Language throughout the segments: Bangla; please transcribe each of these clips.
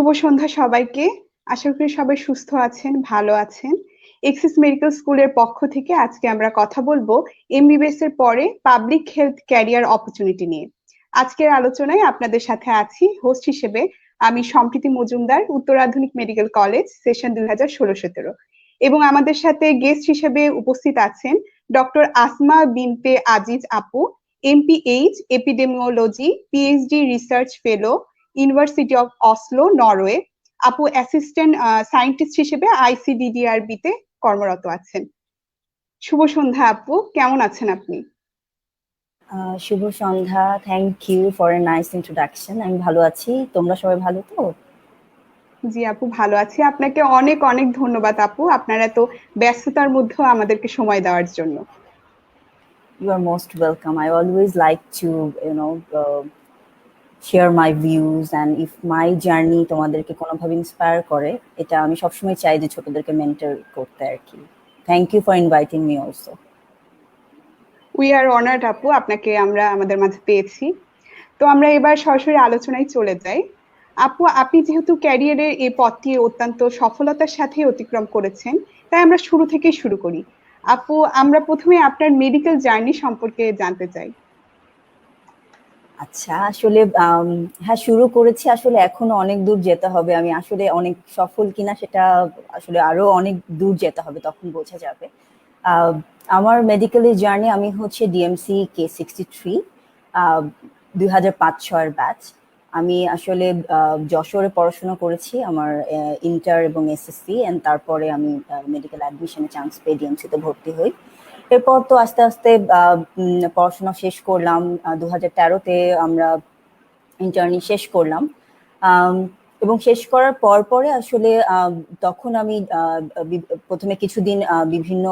শুভ সন্ধ্যা সবাইকে। আশা করি সবাই সুস্থ আছেন, ভালো আছেন। এক্সিস মেডিকেল স্কুলের পক্ষ থেকে আজকে আমরা কথা বলবো এমবিবিএস এর পরে পাবলিক হেলথ ক্যারিয়ার অপরচুনিটি নিয়ে। আজকের আলোচনায় আপনাদের সাথে আছি হোস্ট হিসেবে আমি সম্প্রীতি মজুমদার, উত্তর আধুনিক মেডিকেল কলেজ, সেশন 2016-17। এবং আমাদের সাথে গেস্ট হিসেবে উপস্থিত আছেন ডক্টর আসমা বিনতে আজিজ আপু, MPH epidemiology, PhD research fellow, University of Oslo, Norway. আপু অ্যাসিস্ট্যান্ট সায়েন্টিস্ট হিসেবে আইসিডিডিআরবি তে কর্মরত আছেন। শুভ সন্ধ্যা আপু, কেমন আছেন আপনি? শুভ সন্ধ্যা। Thank you for a nice introduction. আমি ভালো আছি, তোমরা সবাই ভালো তো? জি আপু, ভালো আছি। আপনাকে অনেক অনেক ধন্যবাদ আপু, আপনার এত ব্যস্ততার মধ্যেও আমাদেরকে সময় দেওয়ার জন্য। You are most welcome. I always like to, share my views, and if my journey তোমাদেরকে কোনোভাবে ইন্সপায়ার করে, এটা আমি সবসময় চাই যে ছোটদেরকে মেন্টর করতে আর কি। Thank you for inviting me also. We are honoured আপু, আপনাকে আমরা আমাদের মাঝে পেয়েছি। তো আমরা এবার সরাসরি আলোচনায় চলে যাই। আপু, আপনি যেহেতু ক্যারিয়ারের এই পথটি অত্যন্ত সফলতার সাথে অতিক্রম করেছেন, তাই আমরা শুরু থেকেই শুরু করি। আপু, আমরা প্রথমে আপনার মেডিকেল জার্নি সম্পর্কে জানতে চাই। আচ্ছা, আসলে হ্যাঁ, শুরু করেছি। আসলে এখনো অনেক দূর যেতে হবে। আমি আসলে অনেক সফল কিনা সেটা আসলে আরো অনেক দূর যেতে হবে, তখন বোঝা যাবে। আমার মেডিকেলের জার্নি, আমি হচ্ছে ডিএমসি K63, 2005-06 ব্যাচ। আমি আসলে যশোরে পড়াশোনা করেছি, আমার ইন্টার এবং এসএসসি, এন্ড তারপরে আমি মেডিকেল অ্যাডমিশনে চান্স পেয়ে ডিএমসিতে ভর্তি হই। এরপর তো আস্তে আস্তে পড়াশোনা শেষ করলাম। 2013-তে আমরা ইন্টার্নি শেষ করলাম, এবং শেষ করার পরে আসলে তখন আমি প্রথমে কিছুদিন বিভিন্ন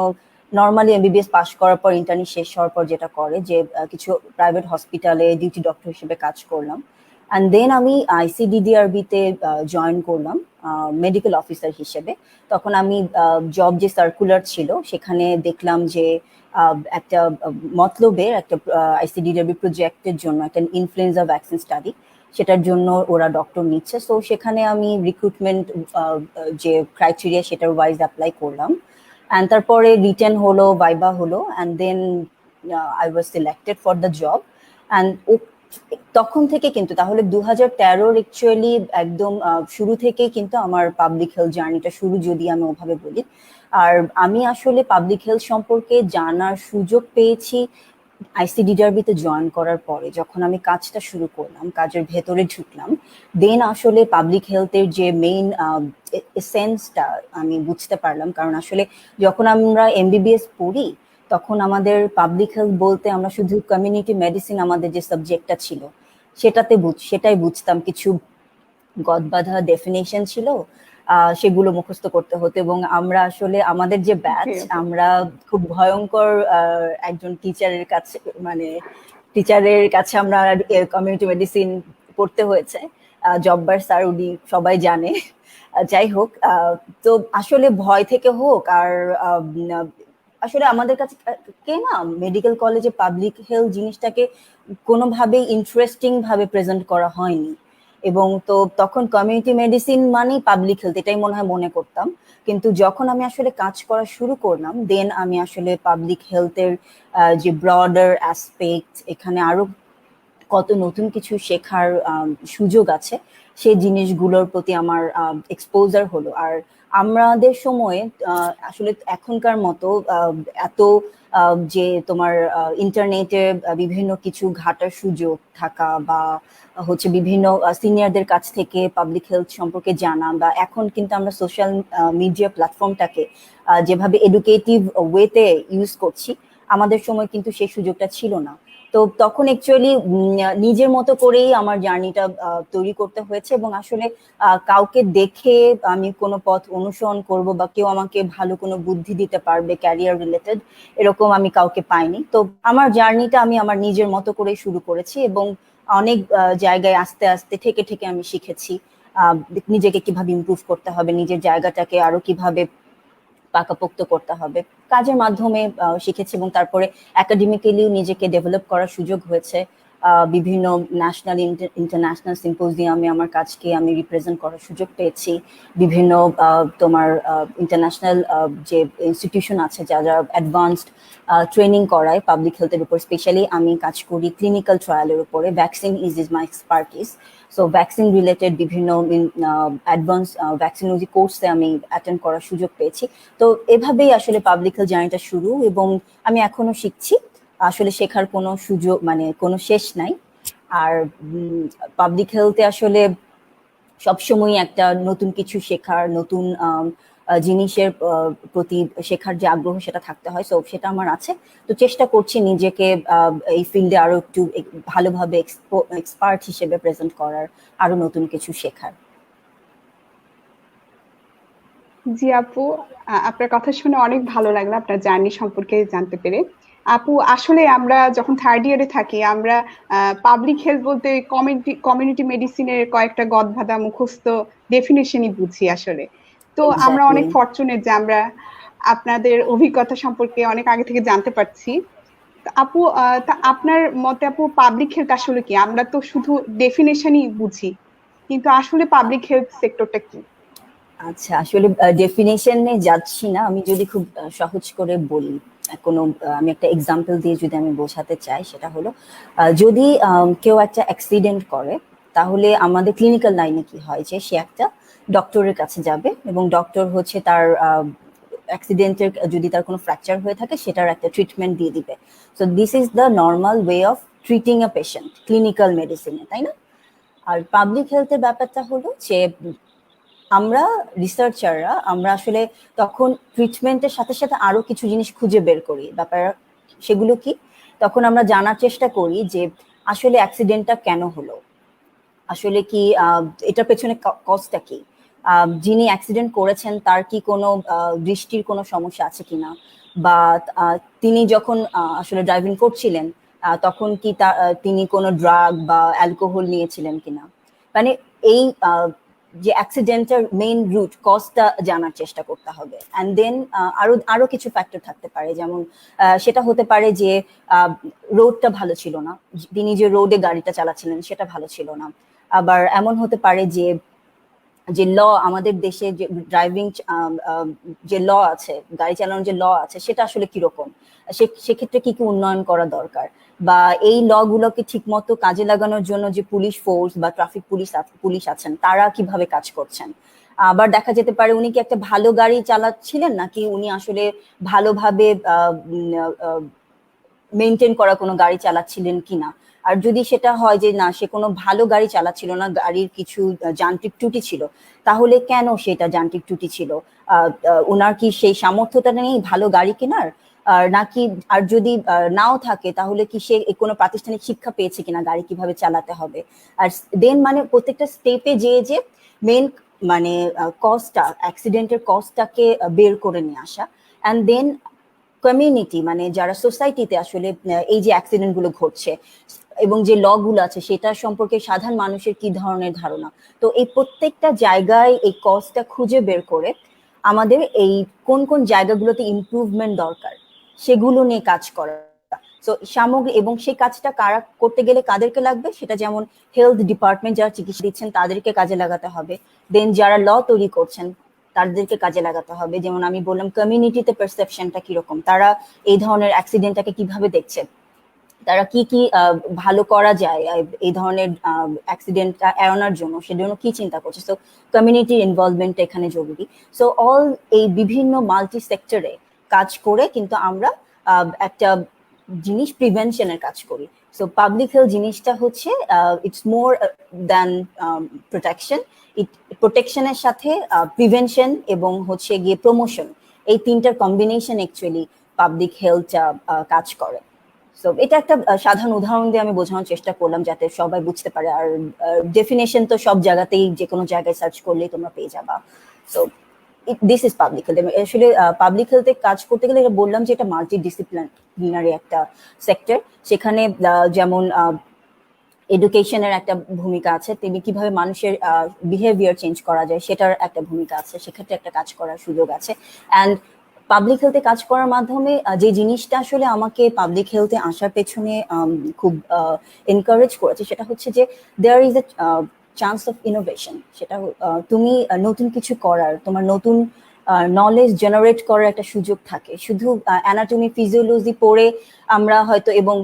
নর্মালি এমবিবিএস পাশ করার পর ইন্টার্নি শেষ হওয়ার পর যেটা করে যে কিছু প্রাইভেট হসপিটালে ডিউটি ডক্টর হিসেবে কাজ করলাম, অ্যান্ড দেন আমি আইসিডিডিআরবিতে জয়েন করলাম মেডিকেল অফিসার হিসেবে। তখন আমি জব যে সার্কুলার ছিল সেখানে দেখলাম যে একটা মতলবের একটা আইসিডিডিআরবি প্রজেক্টের জন্য একটা ইনফ্লুয়েঞ্জা ভ্যাকসিন স্টাডি, সেটার জন্য ওরা ডক্টর নিচ্ছে। সো সেখানে আমি রিক্রুটমেন্ট যে ক্রাইটেরিয়া সেটার ওয়াইজ অ্যাপ্লাই করলাম, অ্যান্ড তারপরে রিটেন হলো, ভাইবা হলো, and then I was selected for the job. And তখন থেকে কিন্তু, তাহলে 2013-র অ্যাকচুয়ালি একদম শুরু থেকেই কিন্তু আমার পাবলিক হেলথ জার্নিটা শুরু, যদি আমি ওভাবে বলি। আর আমি আসলে পাবলিক হেলথ সম্পর্কে জানার সুযোগ পেয়েছি আইসিডিডিআরবিতে জয়েন করার পরে, যখন আমি কাজটা শুরু করলাম, কাজের ভেতরে ঢুকলাম, দেন আসলে পাবলিক হেলথের যে মেইন এসেন্সটা আমি বুঝতে পারলাম। কারণ আসলে যখন আমরা এমবিবিএস পড়ি, তখন আমাদের পাবলিক হেলথ বলতে আমরা শুধু কমিউনিটি মেডিসিন, আমাদের যে সাবজেক্টটা ছিল সেটাই বুঝতাম। কিছু গদবাঁধা ডেফিনেশন ছিল, সেগুলো মুখস্থ করতে হতো, এবং আমরা আসলে আমাদের যে ব্যাচ, আমরা খুব ভয়ঙ্কর একজন টিচারের কাছে আমরা কমিউনিটি মেডিসিন পড়তে হয়েছে। জব্বার স্যার, উনি সবাই জানে। যাই হোক, তো আসলে ভয় থেকে হোক আর আসলে আমাদের কাছে না মেডিকেল কলেজে পাবলিক হেলথ জিনিসটাকে কোনোভাবেই ইন্টারেস্টিং ভাবে প্রেজেন্ট করা হয়নি, এবং তো তখন কমিউনিটি মেডিসিন মানেই পাবলিক হেলথ, এটাই মনে করতাম। কিন্তু যখন আমি আসলে কাজ করা শুরু করলাম, দেন আমি আসলে পাবলিক হেলথের যে ব্রডার অ্যাসপেক্ট, এখানে আরো কত নতুন কিছু শেখার সুযোগ আছে, সেই জিনিসগুলোর প্রতি আমার এক্সপোজার হলো। আর আমাদের সময়ে আসলে এখনকার মতো এত যে তোমার ইন্টারনেটে বিভিন্ন কিছু ঘাটার সুযোগ থাকা, বা হচ্ছে বিভিন্ন সিনিয়রদের কাছ থেকে পাবলিক হেলথ সম্পর্কে জানা, বা এখন কিন্তু আমরা সোশ্যাল মিডিয়া প্ল্যাটফর্মটাকে যেভাবে এডুকেটিভ ওয়েতে ইউজ করছি, আমাদের সময় কিন্তু সেই সুযোগটা ছিল না। তো তখন অ্যাকচুয়ালি নিজের মতো করেই আমার জার্নিটা তৈরি করতে হয়েছে, এবং আসলে কাউকে দেখে আমি কোনো পথ অনুসরণ করব, বা কেউ আমাকে ভালো কোনো বুদ্ধি দিতে পারবে ক্যারিয়ার রিলেটেড, এরকম আমি কাউকে পাইনি। তো আমার জার্নিটা আমি আমার নিজের মতো করেই শুরু করেছি, এবং অনেক জায়গায় আস্তে আস্তে থেকে আমি শিখেছি নিজেকে কিভাবে ইমপ্রুভ করতে হবে, নিজের জায়গাটাকে আরো কিভাবে পাকাপোক্ত করতে হবে, কাজের মাধ্যমে শিখেছি, এবং তারপরে একাডেমিক্যালিও নিজেকে ডেভেলপ করার সুযোগ হয়েছে। বিভিন্ন ন্যাশনাল ইন্টারন্যাশনাল সিম্পোজিয়ামে আমার কাজকে আমি রিপ্রেজেন্ট করার সুযোগ পেয়েছি। বিভিন্ন তোমার ইন্টারন্যাশনাল যে ইনস্টিটিউশন আছে যারা অ্যাডভান্সড ট্রেনিং করায় পাবলিক হেলথের উপর, স্পেশালি আমি কাজ করি ক্লিনিক্যাল ট্রায়ালের উপরে। Vaccine is my expertise. So vaccine related বিভিন্ন অ্যাডভান্স ভ্যাকসিনোলজি কোর্সে আমি অ্যাটেন্ড করার সুযোগ পেয়েছি। তো এভাবেই আসলে পাবলিক হেলথ জার্নিটা শুরু, এবং আমি এখনো শিখছি। আসলে শেখার কোনো সুযোগ মানে কোনো শেষ নাই। আর পাবলিক হেলথে আসলে সবসময় একটা নতুন কিছু শেখার, নতুন জিনিসের প্রতি শেখার যে আগ্রহ সেটা থাকতে হয়। সো সেটা আমার আছে। তো চেষ্টা করছি নিজেকে এই ফিল্ডে আরো একটু ভালোভাবে এক্সপার্ট হিসেবে প্রেজেন্ট করার, আরো নতুন কিছু শেখার। জি আপু, আপনার কথা শুনে অনেক ভালো লাগলো, আপনার জার্নি সম্পর্কে জানতে পেরে। আপু, আসলে আমরা যখন থার্ড ইয়ারে থাকি, আমরা পাবলিক হেলথ বলতে কমিউনিটি মেডিসিনের কয়েকটা গদবাঁধা মুখস্থ ডেফিনেশনই বুঝি আসলে। তো আমরা এক্স্যাক্টলি। অনেক ফরচুনেট যে আমরা আপনাদের অভিজ্ঞতা সম্পর্কে অনেক আগে থেকে জানতে পারছি। তা আপু, তা আপনার মতে আপু, পাবলিক হেলথ আসলে কি? আমরা তো শুধু ডেফিনেশনই বুঝি, কিন্তু আসলে পাবলিক হেলথ সেক্টরটা কি? আচ্ছা, আসলে ডেফিনেশনে যাচ্ছি না, আমি যদি খুব সহজ করে বলি, কোনো আমি একটা এক্সাম্পল দিয়ে যদি আমি বোঝাতে চাই, সেটা হলো যদি কেউ একটা অ্যাক্সিডেন্ট করে, তাহলে আমাদের ক্লিনিক্যাল লাইনে কি হয় যে সে একটা ডক্টরের কাছে যাবে, এবং ডক্টর হচ্ছে তার অ্যাক্সিডেন্টের যদি তার কোনো ফ্র্যাকচার হয়ে থাকে সেটার একটা ট্রিটমেন্ট দিয়ে দিবে। So this is the normal way of treating a patient clinical মেডিসিনে, তাই না? আর পাবলিক হেলথের ব্যাপারটা হলো যে আমরা রিসার্চাররা আমরা আসলে তখন ট্রিটমেন্টের সাথে সাথে আরো কিছু জিনিস খুঁজে বের করি। ব্যাপার সেগুলো কি? তখন আমরা জানার চেষ্টা করি যে আসলে অ্যাক্সিডেন্টটা কেন হলো, আসলে কি এটার পেছনে কজটা কি, যিনি অ্যাক্সিডেন্ট করেছেন তার কি কোনো দৃষ্টির কোনো সমস্যা আছে কিনা, বা তিনি যখন আসলে ড্রাইভিং করছিলেন তখন কি তিনি কোনো ড্রাগ বা অ্যালকোহল নিয়েছিলেন কিনা। মানে এই যে অ্যাক্সিডেন্টের মেইন রুট কজটা জানার চেষ্টা করতে হবে। অ্যান্ড দেন আরো আরো কিছু ফ্যাক্টর থাকতে পারে, যেমন সেটা হতে পারে যে রোডটা ভালো ছিল না, তিনি যে রোডে গাড়িটা চালাচ্ছিলেন সেটা ভালো ছিল না। আবার এমন হতে পারে যে যে ল আমাদের দেশে যে ড্রাইভিং যে ল আছে, গাড়ি চালানোর যে ল আছে সেটা আসলে কিরকম, সেক্ষেত্রে কি কি উন্নয়ন করা দরকার, বা এই ল গুলোকে ঠিক মতো কাজে লাগানোর জন্য যে পুলিশ ফোর্স বা ট্রাফিক পুলিশ আছেন তারা কিভাবে কাজ করছেন। আবার দেখা যেতে পারে উনি কি একটা ভালো গাড়ি চালাচ্ছিলেন, নাকি উনি আসলে ভালোভাবে মেনটেন করা কোনো গাড়ি চালাচ্ছিলেন কিনা। আর যদি সেটা হয় যে না, সে কোনো ভালো গাড়ি চালাচ্ছিল না, গাড়ির কিছু যান্ত্রিক ত্রুটি ছিল, তাহলে কেন সেটা যান্ত্রিক ত্রুটি ছিল, ওনার কি সেই সামর্থ্যটা নেই ভালো গাড়ি কেনার, নাকি, আর যদি নাও থাকে তাহলে কি সে কোনো প্রাতিষ্ঠানিক শিক্ষা পেয়েছে কিনা গাড়ি কিভাবে চালাতে হবে। আর দেন মানে প্রত্যেকটা স্টেপে যে মেন মানে কজটা, অ্যাক্সিডেন্টের কজটাকে বের করে নিয়ে আসা। অ্যান্ড দেন কমিউনিটি মানে যারা সোসাইটিতে আসলে এই যে অ্যাক্সিডেন্ট গুলো ঘটছে এবং যে ল গুলো আছে সেটা সম্পর্কে সাধারণ মানুষের কি ধরনের ধারণা। তো এই প্রত্যেকটা জায়গায় এই কজটা খুঁজে বের করে আমাদের এই কোন কোন জায়গাগুলোতে ইমপ্রুভমেন্ট দরকার সেগুলো নিয়ে কাজ করা। তো সামগ্রিক, এবং সেই কাজটা কারা করতে গেলে কাদেরকে লাগবে, সেটা যেমন হেলথ ডিপার্টমেন্ট যারা চিকিৎসা দিচ্ছেন তাদেরকে কাজে লাগাতে হবে, দেন যারা ল তৈরি করছেন তাদেরকে কাজে লাগাতে হবে। যেমন আমি বললাম কমিউনিটিতে পারসেপশনটা কিরকম, তারা এই ধরনের অ্যাক্সিডেন্টটাকে কিভাবে দেখছে, তারা কি কি ভালো করা যায় এই ধরনের অ্যাক্সিডেন্টটা এড়ানোর জন্য, সেজন্য কি চিন্তা করছে। সো কমিউনিটির ইনভলভমেন্টটা এখানে জরুরি। সো অল এই বিভিন্ন মাল্টি সেক্টরে কাজ করে কিন্তু আমরা একটা জিনিস প্রিভেনশনের কাজ করি। সো পাবলিক হেলথ জিনিসটা হচ্ছে ইটস মোর দ্যান প্রোটেকশন। প্রোটেকশনের সাথে প্রিভেনশন এবং হচ্ছে গিয়ে প্রমোশন, এই তিনটার কম্বিনেশন অ্যাকচুয়ালি পাবলিক হেলথটা কাজ করে। সো এটা একটা সাধারণ উদাহরণ দিয়ে আমি বোঝানোর চেষ্টা করলাম যাতে সবাই বুঝতে পারে। আর ডেফিনেশন তো সব জায়গাতেই যে কোনো জায়গায় সার্চ করলেই তোমরা পেয়ে যাবা। So this is public health. আসলে পাবলিক হেলথে কাজ করতে গেলে এটা বললাম যে এটা মাল্টি ডিসিপ্লিনারি একটা সেক্টর। সেখানে যেমন এডুকেশনের একটা ভূমিকা আছে, তেমনি কিভাবে মানুষের বিহেভিয়ার চেঞ্জ করা যায় সেটার একটা ভূমিকা আছে, সেক্ষেত্রে একটা কাজ করার সুযোগ আছে। অ্যান্ড পাবলিক হেলথে কাজ করার মাধ্যমে যে জিনিসটা আসলে আমাকে পাবলিক হেলথে আসার পেছনে খুব এনকারেজ করেছে সেটা হচ্ছে যে there is a chance of innovation. সেটা তুমি নতুন কিছু করার, তোমার নতুন নলেজ জেনারেট করার একটা সুযোগ থাকে। শুধু অ্যানাটমি ফিজিওলজি পড়ে আমরা হয়তো এবং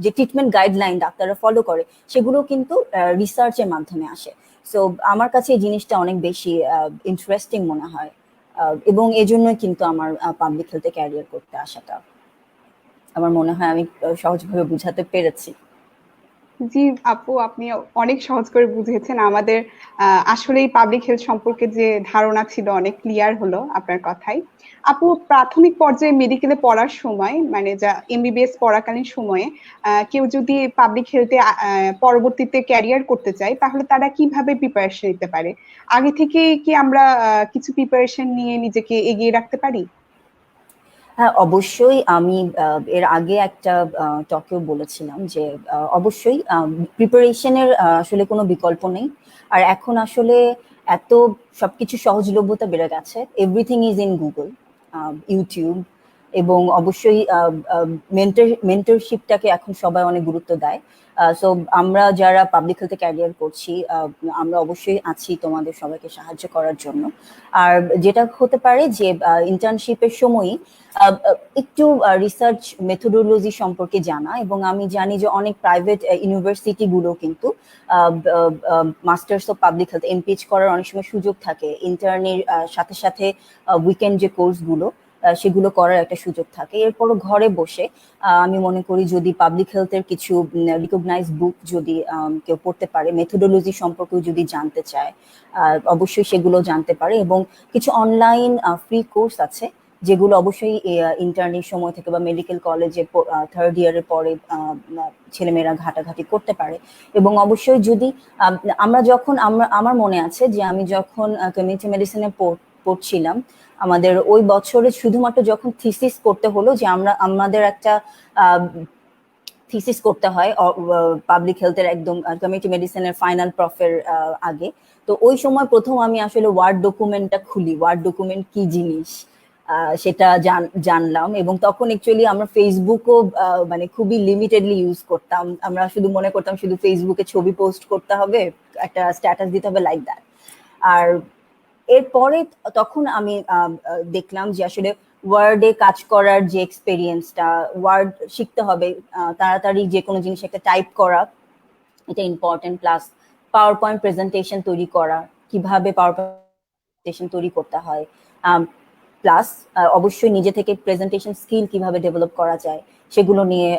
যে ট্রিটমেন্ট গাইডলাইন ডাক্তাররা ফলো করে সেগুলো কিন্তু রিসার্চের মাধ্যমে আসে। সো আমার কাছে এই জিনিসটা অনেক বেশি ইন্টারেস্টিং মনে হয় এবং এজন্যই কিন্তু আমার পাবলিক হেলথে ক্যারিয়ার করতে আসাটা আমার মনে হয় আমি সহজভাবে বুঝাতে পেরেছি। জি আপু, আপনি অনেক সহজ করে বুঝিয়েছেন আমাদের। আসলে পাবলিক হেলথ সম্পর্কে যে ধারণা ছিল অনেক ক্লিয়ার হলো আপনার কথাই। আপু, প্রাথমিক পর্যায়ে মেডিকেলে পড়ার সময়, মানে যা এমবিবিএস পড়াকালীন সময়ে কেউ যদি পাবলিক হেলথে পরবর্তীতে ক্যারিয়ার করতে চায়, তাহলে তারা কিভাবে প্রিপারেশন নিতে পারে? আগে থেকে কি আমরা কিছু প্রিপারেশন নিয়ে নিজেকে এগিয়ে রাখতে পারি? হ্যাঁ, অবশ্যই। আমি এর আগে একটা টকেও বলেছিলাম যে অবশ্যই প্রিপারেশনের আসলে কোনো বিকল্প নেই। আর এখন আসলে এত সবকিছু সহজলভ্যতা বেড়ে গেছে, everything is in Google, YouTube, এবং অবশ্যই মেন্টরশিপটাকে এখন সবাই অনেক গুরুত্ব দেয়। সো আমরা যারা পাবলিক হেলথে ক্যারিয়ার করছি আমরা অবশ্যই আছি তোমাদের সবাইকে সাহায্য করার জন্য। আর যেটা হতে পারে যে ইন্টার্নশিপের সময়ই একটু রিসার্চ মেথোডোলজি সম্পর্কে জানা, এবং আমি জানি যে অনেক প্রাইভেট ইউনিভার্সিটি গুলো কিন্তু masters of public health MPH করার অনেক সময় সুযোগ থাকে। ইন্টার্নের সাথে সাথে উইকেন্ড যে কোর্সগুলো সেগুলো করার একটা সুযোগ থাকে। এরপরও ঘরে বসে আমি মনে করি যদি পাবলিক হেলথের কিছু রিকগনাইজ বুক যদি কেউ পড়তে পারে, মেথোডোলজি সম্পর্কেও যদি জানতে চায় অবশ্যই সেগুলো জানতে পারে। এবং কিছু অনলাইন ফ্রি কোর্স আছে যেগুলো অবশ্যই ইন্টার্নের সময় থেকে বা মেডিকেল কলেজে থার্ড ইয়ারের পরে ছেলেমেয়েরা ঘাটাঘাটি করতে পারে। এবং অবশ্যই যদি আমার মনে আছে যে আমি যখন কমিউনিটি মেডিসিনে পড়ছিলাম আমাদের ওই বছরে শুধুমাত্র যখন থিসিস করতে হলো যে আমাদের একটা থিসিস করতে হয় পাবলিক হেলথের একদম কমিউনিটি মেডিসিনের ফাইনাল প্রফের আগে। তো ওই সময় প্রথম আমি আসলে ওয়ার্ড ডকুমেন্টটা খুলি, ওয়ার্ড ডকুমেন্ট কি জিনিস সেটা জানলাম। এবং তখন অ্যাকচুয়ালি আমরা ফেসবুকও মানে খুবই লিমিটেডলি ইউজ করতাম। আমরা শুধু মনে করতাম শুধু ফেসবুকে ছবি পোস্ট করতে হবে, একটা স্ট্যাটাস দিতে হবে, লাইক দ্যাট। আর এরপরে তখন আমি দেখলাম যে আসলে ওয়ার্ডে কাজ করার যে এক্সপেরিয়েন্সটা, ওয়ার্ড শিখতে হবে, তাড়াতাড়ি যে কোনো জিনিস একটা টাইপ করা এটা important, plus power point presentation তৈরি করা, কিভাবে পাওয়ার প্রেজেন্টেশন তৈরি করতে হয়, প্লাস অবশ্যই নিজে থেকে প্রেজেন্টেশন স্কিল কিভাবে ডেভেলপ করা যায় সেগুলো নিয়ে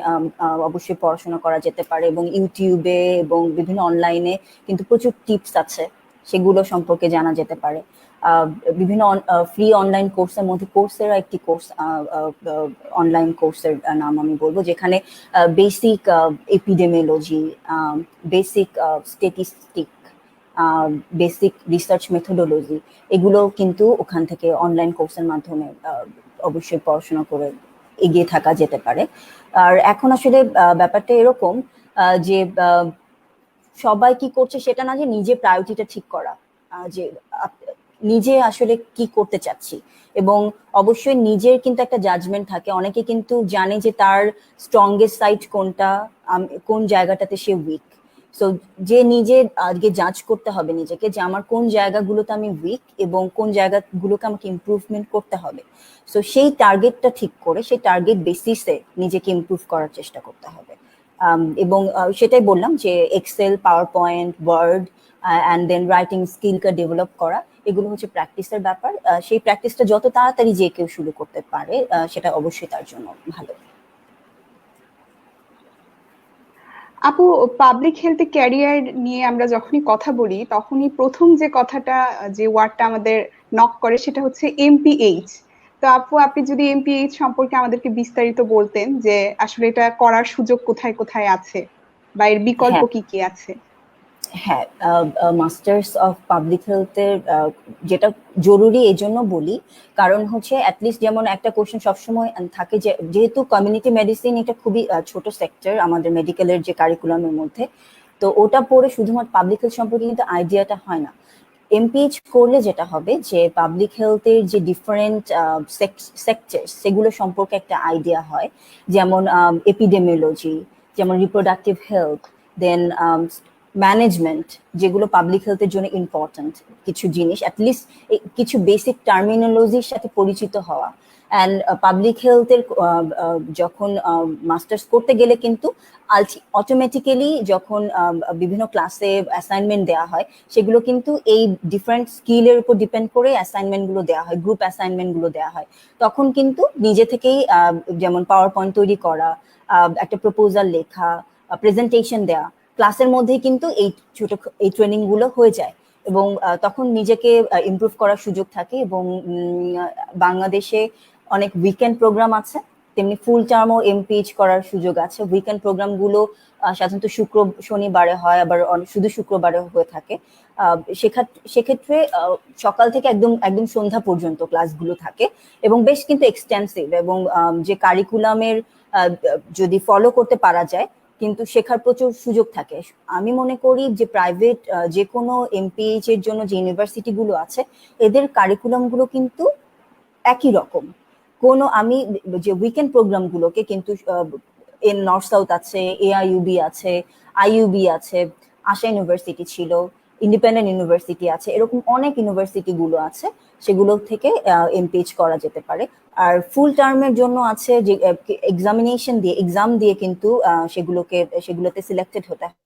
অবশ্যই পড়াশোনা করা যেতে পারে। এবং ইউটিউবে এবং বিভিন্ন অনলাইনে কিন্তু প্রচুর টিপস আছে, সেগুলো সম্পর্কে জানা যেতে পারে। বিভিন্ন ফ্রি অনলাইন কোর্সের মধ্যে কোর্সের একটি কোর্স, অনলাইন কোর্সের নাম আমি বলবো, যেখানে basic epidemiology, basic statistic, basic research methodology, এগুলো কিন্তু ওখান থেকে অনলাইন কোর্সের মাধ্যমে অবশ্যই পড়াশোনা করে এগিয়ে থাকা যেতে পারে। আর এখন আসলে ব্যাপারটা এরকম যে সবাই কি করছে সেটা না, যে নিজে প্রায়োরিটিটা ঠিক করা, যে নিজে আসলে কি করতে চাচ্ছি। এবং অবশ্যই নিজের কিন্তু একটা জাজমেন্ট থাকে। অনেকে কিন্তু জানে যে তার স্ট্রংগেস্ট সাইড কোনটা, কোন জায়গাটাতে সে উইক। সো যে নিজে আজকে জাজ করতে হবে নিজেকে যে আমার কোন জায়গাগুলোতে আমি উইক এবং কোন জায়গাগুলোকে আমাকে ইমপ্রুভমেন্ট করতে হবে। সো সেই টার্গেটটা ঠিক করে সেই টার্গেট বেসিসে নিজেকে ইমপ্রুভ করার চেষ্টা করতে হবে। এবং সেটাই বললাম যে Excel, PowerPoint, Word and then writing স্কিলকে ডেভেলপ করা, এগুলো হচ্ছে প্র্যাকটিসের ব্যাপার। সেই প্র্যাকটিসটা যত তাড়াতাড়ি যে কেউ শুরু করতে পারে সেটা অবশ্যই তার জন্য ভালো। আপু, পাবলিক হেলথে ক্যারিয়ার নিয়ে আমরা যখনই কথা বলি তখনই প্রথম যে কথাটা, যে ওয়ার্ডটা আমাদের নক করে সেটা হচ্ছে এমপিএইচ। তো আপু, আপনি যদি এমপিএইচ সম্পর্কে আমাদেরকে বিস্তারিত বলতেন যে আসলে এটা করার সুযোগ কোথায় কোথায় আছে বা এর বিকল্প হ্যাঁ, কি কি আছে? হ্যাঁ, মাস্টার্স অফ পাবলিক হেলথের যেটা জরুরি এই জন্য বলি কারণ হচ্ছে অ্যাটলিস্ট যেমন একটা কোশ্চেন সবসময় থাকে যে যেহেতু কমিউনিটি মেডিসিন এটা খুবই ছোট সেক্টর আমাদের মেডিকেলের যে কারিকুলামের মধ্যে, তো ওটা পড়ে শুধুমাত্র পাবলিক হেলথ সম্পর্কে কিন্তু আইডিয়াটা হয় না। এমপিএইচ করলে যেটা হবে যে পাবলিক হেলথের যে ডিফারেন্ট সেক্টর সেগুলো সম্পর্কে একটা আইডিয়া হয়, যেমন এপিডেমিওলজি, যেমন রিপ্রোডাক্টিভ হেলথ, দেন ম্যানেজমেন্ট, যেগুলো পাবলিক হেলথের জন্য ইম্পর্ট্যান্ট কিছু জিনিস, অ্যাটলিস্ট কিছু বেসিক টার্মিনোলজির সাথে পরিচিত হওয়া। অ্যান্ড পাবলিক হেলথের যখন মাস্টার্স করতে গেলে কিন্তু অটোমেটিক্যালি যখন বিভিন্ন ক্লাসে অ্যাসাইনমেন্ট দেওয়া হয়, সেগুলো কিন্তু এই ডিফারেন্ট স্কিলের উপর ডিপেন্ড করে অ্যাসাইনমেন্টগুলো দেওয়া হয়, গ্রুপ অ্যাসাইনমেন্টগুলো দেওয়া হয়। তখন কিন্তু নিজে থেকেই যেমন পাওয়ার পয়েন্ট তৈরি করা, একটা প্রপোজাল লেখা, প্রেজেন্টেশন দেওয়া, ক্লাসের মধ্যেই কিন্তু এই ট্রেনিং গুলো হয়ে যায়। এবং তখন নিজেকে ইমপ্রুভ করার সুযোগ থাকে। এবং বাংলাদেশে অনেক উইকেন্ড প্রোগ্রাম আছে, তেমনি ফুল টার্মও এমপিএইচ করার সুযোগ আছে। উইকেন্ড প্রোগ্রামগুলো সাধারণত শনিবারে হয়, আবার শুধু শুক্রবারে হয়ে থাকে। সেক্ষেত্রে সকাল থেকে একদম একদম সন্ধ্যা পর্যন্ত ক্লাসগুলো থাকে এবং বেশ কিন্তু এক্সটেন্সিভ। এবং যে কারিকুলামের যদি ফলো করতে পারা যায়, কিন্তু শেখার প্রচুর সুযোগ থাকে। আমি মনে করি যে প্রাইভেট যে কোনো এমপিএইচ এর জন্য যে ইউনিভার্সিটি গুলো আছে, এদের কারিকুলাম গুলো কিন্তু একই রকম। আমি যে উইকেন্ড প্রোগ্রাম গুলোকে কিন্তু নর্থ সাউথ আছে, এআইইউবি আছে, আইইউবি আছে, আশা ইউনিভার্সিটি ছিল, ইন্ডিপেন্ডেন্ট ইউনিভার্সিটি আছে, এরকম অনেক ইউনিভার্সিটি গুলো আছে, সেগুলো থেকে এমপিএইচ করা যেতে পারে। আর ফুল টার্মের জন্য আছে যে এক্সাম দিয়ে কিন্তু সেগুলোতে সিলেক্টেড হতে হয়।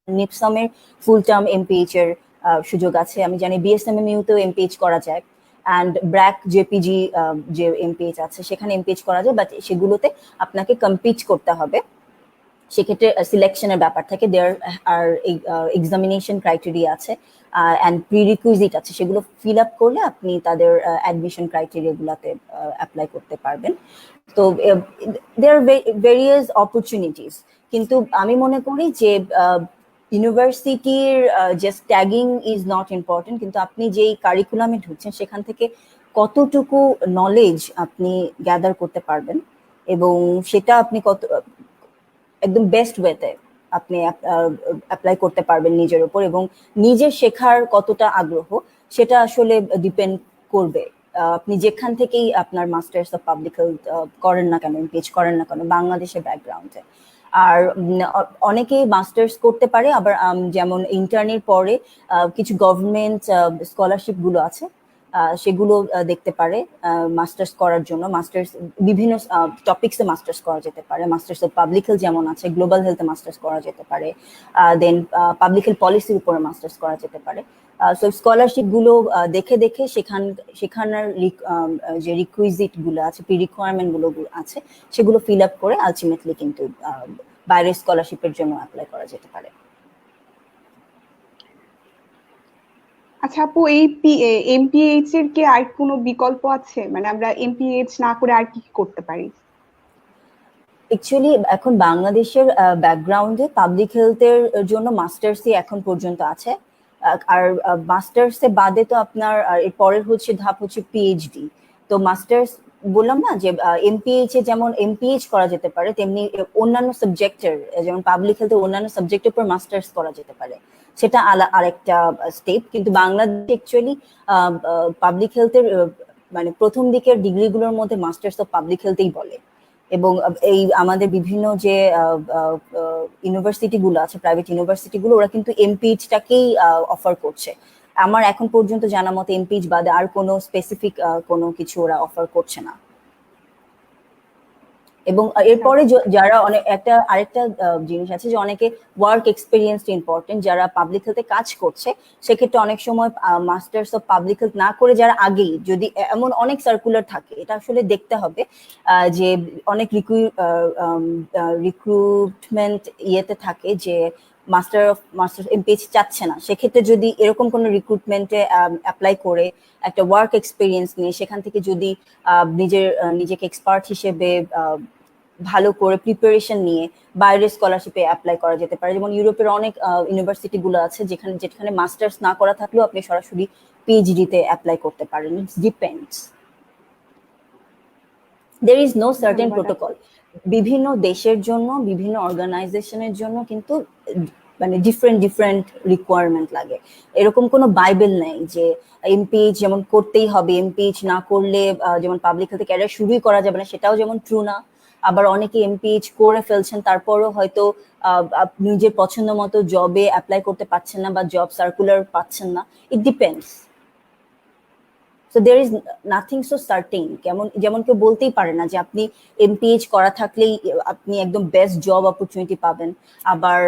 নিপসামের ফুল টার্ম এমপিএইচ এর সুযোগ আছে। আমি জানি বিএসএমএমইউ তেও এমপিএইচ করা যায়, অ্যান্ড ব্র্যাক জেপিজি যে এমপিএইচ আছে সেখানে এমপিএইচ করা যায়, বাট সেগুলোতে আপনাকে কম্পিট করতে হবে। সেক্ষেত্রে সিলেকশনের ব্যাপার থাকে, দেয়ার আর এক্সামিনেশন ক্রাইটেরিয়া আছে অ্যান্ড প্রিরিকুইজিট আছে, সেগুলো ফিল আপ করলে আপনি তাদের অ্যাডমিশন ক্রাইটেরিয়া গুলাতে অ্যাপ্লাই করতে পারবেন। তো দেয়ার ভেরিয়াস অপরচুনিটিস। কিন্তু আমি মনে করি যে ইউনিভার্সিটির just tagging is not important, কিন্তু আপনি যেই কারিকুলামে ঢুকছেন সেখান থেকে কতটুকু নলেজ আপনি গ্যাদার করতে পারবেন এবং সেটা আপনি একদম বেস্ট ওয়েতে আপনি অ্যাপ্লাই করতে পারবেন নিজের উপর, এবং নিজের শেখার কতটা আগ্রহ সেটা আসলে ডিপেন্ড করবে। আপনি যেখান থেকেই আপনার মাস্টার্স অফ পাবলিক হেলথ করেন না কেন, এমপিএইচ করেন না কেন, বাংলাদেশের ব্যাকগ্রাউন্ডে। আর অনেকেই মাস্টার্স করতে পারে, আবার যেমন ইন্টার্নের পরে কিছু গভর্নমেন্ট স্কলারশিপ গুলো আছে, সেগুলো দেখতে পারে মাস্টার্স করার জন্য। মাস্টার্স বিভিন্ন টপিক্সে মাস্টার্স করা যেতে পারে। মাস্টার্স অফ পাবলিক হেলথ যেমন আছে, গ্লোবাল হেলথে মাস্টার্স করা যেতে পারে, দেন পাবলিক হেলথ পলিসির উপরে মাস্টার্স করা যেতে পারে। সো স্কলারশিপ গুলো দেখে দেখে সেখানের যে রিকুইজিট গুলো আছে, প্রি রিকোয়ারমেন্ট গুলো আছে, সেগুলো ফিল আপ করে আলটিমেটলি কিন্তু বাইরের স্কলারশিপের জন্য অ্যাপ্লাই করা যেতে পারে। আচ্ছা আপু, এই এমপিএইচ এর কি আর কোনো বিকল্প আছে? মানে আমরা এমপিএইচ না করে আর কি করতে পারি? অ্যাকচুয়ালি এখন বাংলাদেশের ব্যাকগ্রাউন্ডে পাবলিক হেলথের জন্য মাস্টার্সই এখন পর্যন্ত আছে। আর মাস্টার্সে বাদে তো আপনার এর পরের ধাপ হচ্ছে পিএইচডি। তো মাস্টার্স বললাম না যে এমপিএইচ এ যেমন এমপিএইচ করা যেতে পারে, তেমনি অন্যান্য সাবজেক্টের, যেমন পাবলিক হেলথের অন্যান্য সাবজেক্টের উপর মাস্টার্স করা যেতে পারে, সেটা আরেকটা স্টেপ। কিন্তু বাংলাদেশ অ্যাকচুয়ালি পাবলিক হেলথের মানে প্রথম দিকের ডিগ্রিগুলোর মধ্যে মাস্টার্স অফ পাবলিক হেলথই বলে। এবং এই আমাদের বিভিন্ন যে ইউনিভার্সিটি গুলো আছে, প্রাইভেট ইউনিভার্সিটি গুলো, ওরা কিন্তু এমপিএইচটাকেই অফার করছে। আমার এখন পর্যন্ত জানা মতে এমপিএইচ বাদে আর কোনো স্পেসিফিক কোনো কিছু ওরা অফার করছে না। এবং এরপরে যারা আরেকটা জিনিস আছে যে অনেকে ওয়ার্ক এক্সপিরিয়েন্স ইম্পর্টেন্ট, যারা পাবলিক হেলথে কাজ করছে সেক্ষেত্রে অনেক সময় মাস্টার্স অফ পাবলিক হেলথ না করে যারা আগেই, যদি এমন অনেক সার্কুলার থাকে, এটা আসলে দেখতে হবে যে অনেক রিক্রুটমেন্ট ইয়েতে থাকে যে মাস্টার এমপিএইচ চাচ্ছে না, সেক্ষেত্রে যদি এরকম কোনো রিক্রুটমেন্টে অ্যাপ্লাই করে একটা ওয়ার্ক এক্সপিরিয়েন্স নিয়ে সেখান থেকে যদি নিজেকে এক্সপার্ট হিসেবে ভালো করে প্রিপারেশন নিয়ে বাইরের স্কলারশিপে অ্যাপ্লাই করা যেতে পারে। যেমন ইউরোপের অনেক ইউনিভার্সিটি গুলো আছে যেখানে মাস্টার্স না করা থাকলেও আপনি সরাসরি পিএইচডি তে অ্যাপ্লাই করতে পারেন। It's depends, there is no certain protocol. বিভিন্ন দেশের জন্য, বিভিন্ন অর্গানাইজেশনের জন্য কিন্তু মানে ডিফারেন্ট ডিফারেন্ট রিকোয়ারমেন্ট লাগে। এরকম কোনো বাইবেল নেই যে এমপিএইচ যেমন করতেই হবে, এমপিএইচ না করলে যেমন পাবলিক হেলথে ক্যারিয়ার শুরুই করা যাবে না, সেটাও যেমন ট্রু না। আবার অনেকে এমপিএইচ করে ফেলছেন, তারপরও হয়তো নিজের পছন্দ মতো জবে অ্যাপ্লাই করতে পারছেন না বা জব সার্কুলার পাচ্ছেন না। It depends. So there is nothing so certain. যেমন কেউ বলতেই পারে না যে আপনি এমপিএইচ করা থাকলেই আপনি একদম বেস্ট জব অপরচুনিটি পাবেন, আবার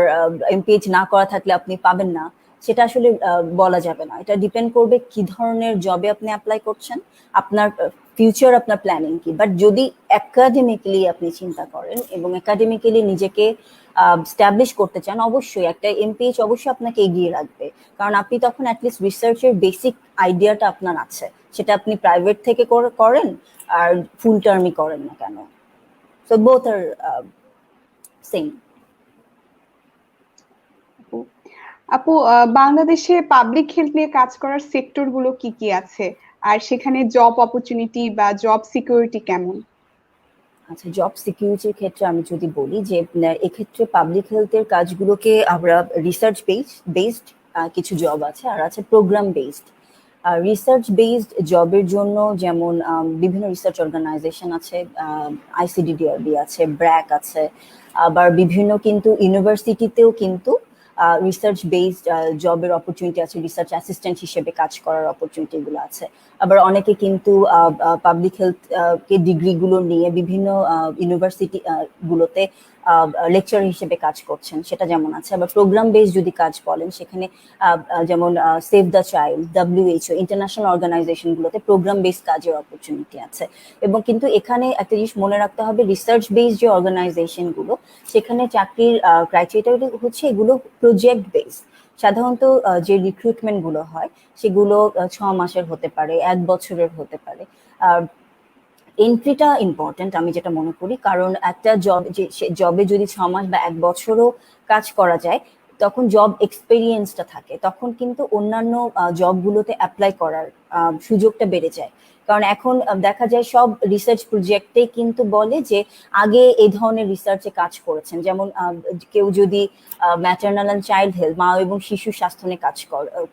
এমপিএইচ না করা থাকলে আপনি পাবেন না। সেটা আসলে বলা যাবে না। এটা ডিপেন্ড করবে কি ধরনের জবে আপনি অ্যাপ্লাই করছেন, আপনার ফিউচার, আপনার প্ল্যানিং কি। বাট যদি একাডেমিক্যালি আপনি চিন্তা করেন এবং একাডেমিক্যালি নিজেকে স্ট্যাবলিশ করতে চান, অবশ্যই একটা এমপিএইচ অবশ্যই আপনাকে এগিয়ে রাখবে। কারণ আপনি তখন অ্যাটলিস্ট রিসার্চের বেসিক আইডিয়াটা আপনার আছে, সেটা আপনি প্রাইভেট থেকে করেন আর ফুল টার্মই করেন না কেন। সো বোথ আর সেম। আপু, বাংলাদেশে পাবলিক হেলথ নিয়ে কাজ করার সেক্টর গুলো কি কি আছে, আর সেখানে জব অপরচুনিটি বা জব সিকিউরিটি কেমন? আচ্ছা, জব সিকিউরিটির ক্ষেত্রে আমি যদি বলি যে এক্ষেত্রে পাবলিক হেলথের কাজগুলোকে আমরা রিসার্চ বেসড কিছু জব আছে, আর আছে প্রোগ্রাম বেসড। রিসার্চ বেসড জবের জন্য যেমন বিভিন্ন রিসার্চ অর্গানাইজেশন আছে, আইসিডিডিআরবি আছে, ব্র্যাক আছে, আবার বিভিন্ন কিন্তু ইউনিভার্সিটিতেও কিন্তু রিসার্চ বেসড জবের অপরচুনিটি আছে, রিসার্চ অ্যাসিস্ট্যান্ট হিসেবে কাজ করার অপরচুনিটি গুলো আছে। আবার অনেকে কিন্তু পাবলিক হেলথ কে ডিগ্রিগুলো নিয়ে বিভিন্ন ইউনিভার্সিটি গুলোতে লেকচার হিসেবে কাজ করছেন, সেটা যেমন আছে। আবার প্রোগ্রাম বেস যদি কাজ বলেন, সেখানে যেমন save the child, WHO, international organization গুলোতে প্রোগ্রাম বেস কাজের অপরচুনিটি আছে। এবং কিন্তু এখানে একটা জিনিস মনে রাখতে হবে, রিসার্চ বেস যে অর্গানাইজেশন গুলো, সেখানে চাকরির ক্রাইটেরিয়া হচ্ছে এগুলো প্রজেক্ট বেস। সাধারণত যে রিক্রুটমেন্ট গুলো হয় সেগুলো 6 মাসের হতে পারে, 1 বছরের হতে পারে। এন্ট্রিটা ইম্পর্টেন্ট আমি যেটা মনে করি, কারণ একটা জবে যদি 6 মাস বা 1 বছরও কাজ করা যায়, তখন জব এক্সপেরিয়েন্সটা থাকে, তখন কিন্তু অন্যান্য জবগুলোতে অ্যাপ্লাই করার সুযোগটা বেড়ে যায়। কারণ এখন দেখা যায় সব রিসার্চ প্রজেক্টে কিন্তু বলে যে আগে এই ধরনের রিসার্চে কাজ করেছেন। যেমন কেউ যদি ম্যাটারনাল অ্যান্ড চাইল্ড হেলথ, মা এবং শিশু স্বাস্থ্য নিয়ে কাজ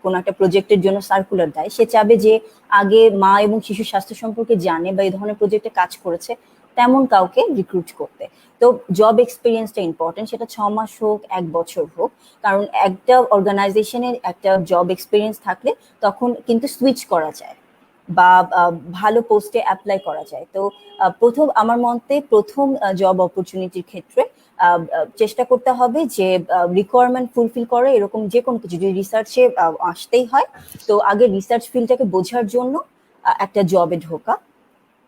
কোনো একটা প্রজেক্টের জন্য সার্কুলার দেয়, সে চাবে যে আগে মা এবং শিশু স্বাস্থ্য সম্পর্কে জানে বা এই ধরনের প্রজেক্টে কাজ করেছে তেমন কাউকে রিক্রুট করতে। তো জব এক্সপিরিয়েন্সটা ইম্পর্টেন্ট, সেটা 6 মাস হোক, 1 বছর হোক। কারণ একটা অর্গানাইজেশনের একটা জব এক্সপিরিয়েন্স থাকলে তখন কিন্তু সুইচ করা যায় বা ভালো পোস্টে অ্যাপ্লাই করা যায়। তো আমার মতে প্রথম জব অপরচুনিটির ক্ষেত্রে চেষ্টা করতে হবে যে রিকোয়ারমেন্ট ফুলফিল করে এরকম যে কোনো কিছু যদি রিসার্চে আসতেই হয়, তো আগে রিসার্চ ফিল্ডটাকে বোঝার জন্য একটা জবে ঢোকা,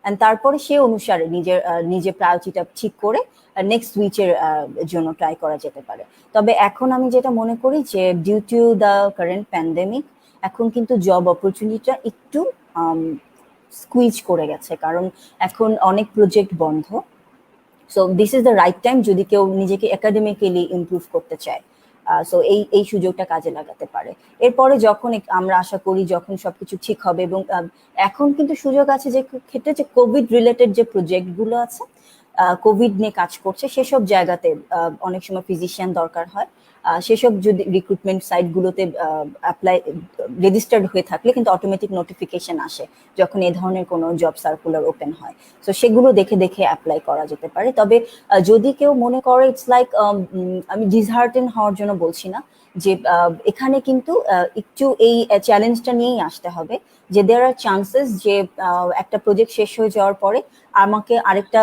এন্ড তারপরে সে অনুসারে নিজের প্রায়োরিটিটা ঠিক করে নেক্সট সুইচের জন্য ট্রাই করা যেতে পারে। তবে এখন আমি যেটা মনে করি যে due to the current pandemic, এখন কিন্তু জব অপরচুনিটিটা একটু স্কুইজ করে গেছে, কারণ এখন অনেক প্রজেক্ট বন্ধ। So this is the right time যদি কেউ নিজেকে একাডেমিক্যালি ইমপ্রুভ করতে চায়, সো এই সুযোগটা কাজে লাগাতে পারে। এরপরে যখন আমরা আশা করি যখন সবকিছু ঠিক হবে, এবং এখন কিন্তু সুযোগ আছে যে ক্ষেত্রে যে কোভিড রিলেটেড যে প্রজেক্ট গুলো আছে, কোভিড নিয়ে কাজ করছে, সেসব জায়গাতে অনেক সময় ফিজিশিয়ান দরকার হয়। সেসব যদি রিক্রুটমেন্ট সাইট গুলোতে অ্যাপ্লাই রেজিস্টার্ড হয়ে থাকলে কিন্তু অটোমেটিক নোটিফিকেশন আসে যখন এই ধরনের কোনো জব সার্কুলার ওপেন হয়। তো সেগুলো দেখে দেখে অ্যাপ্লাই করা যেতে পারে। তবে যদি কেউ মনে করে ইটস লাইক, আমি ডিসহার্টেন হওয়ার জন্য বলছি না, যে এখানে কিন্তু একটু এই চ্যালেঞ্জটা নিয়েই আসতে হবে যে দেয়ার আর চান্সেস যে একটা প্রজেক্ট শেষ হয়ে যাওয়ার পরে আমাকে আরেকটা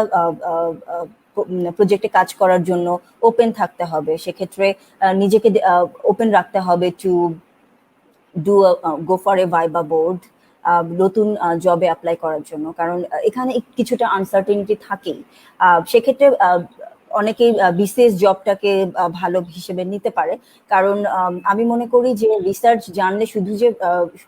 প্রজেক্টে কাজ করার জন্য ওপেন থাকতে হবে। সেক্ষেত্রে নিজেকে ওপেন রাখতে হবে to do go for a viva board, নতুন জবে অ্যাপ্লাই করার জন্য। কারণ এখানে কিছুটা আনসার্টেনিটি থাকেই। সেক্ষেত্রে অনেকেই বিসিএস জবটাকে ভালো হিসেবে নিতে পারে, কারণ আমি মনে করি যে রিসার্চ জানলে শুধু যে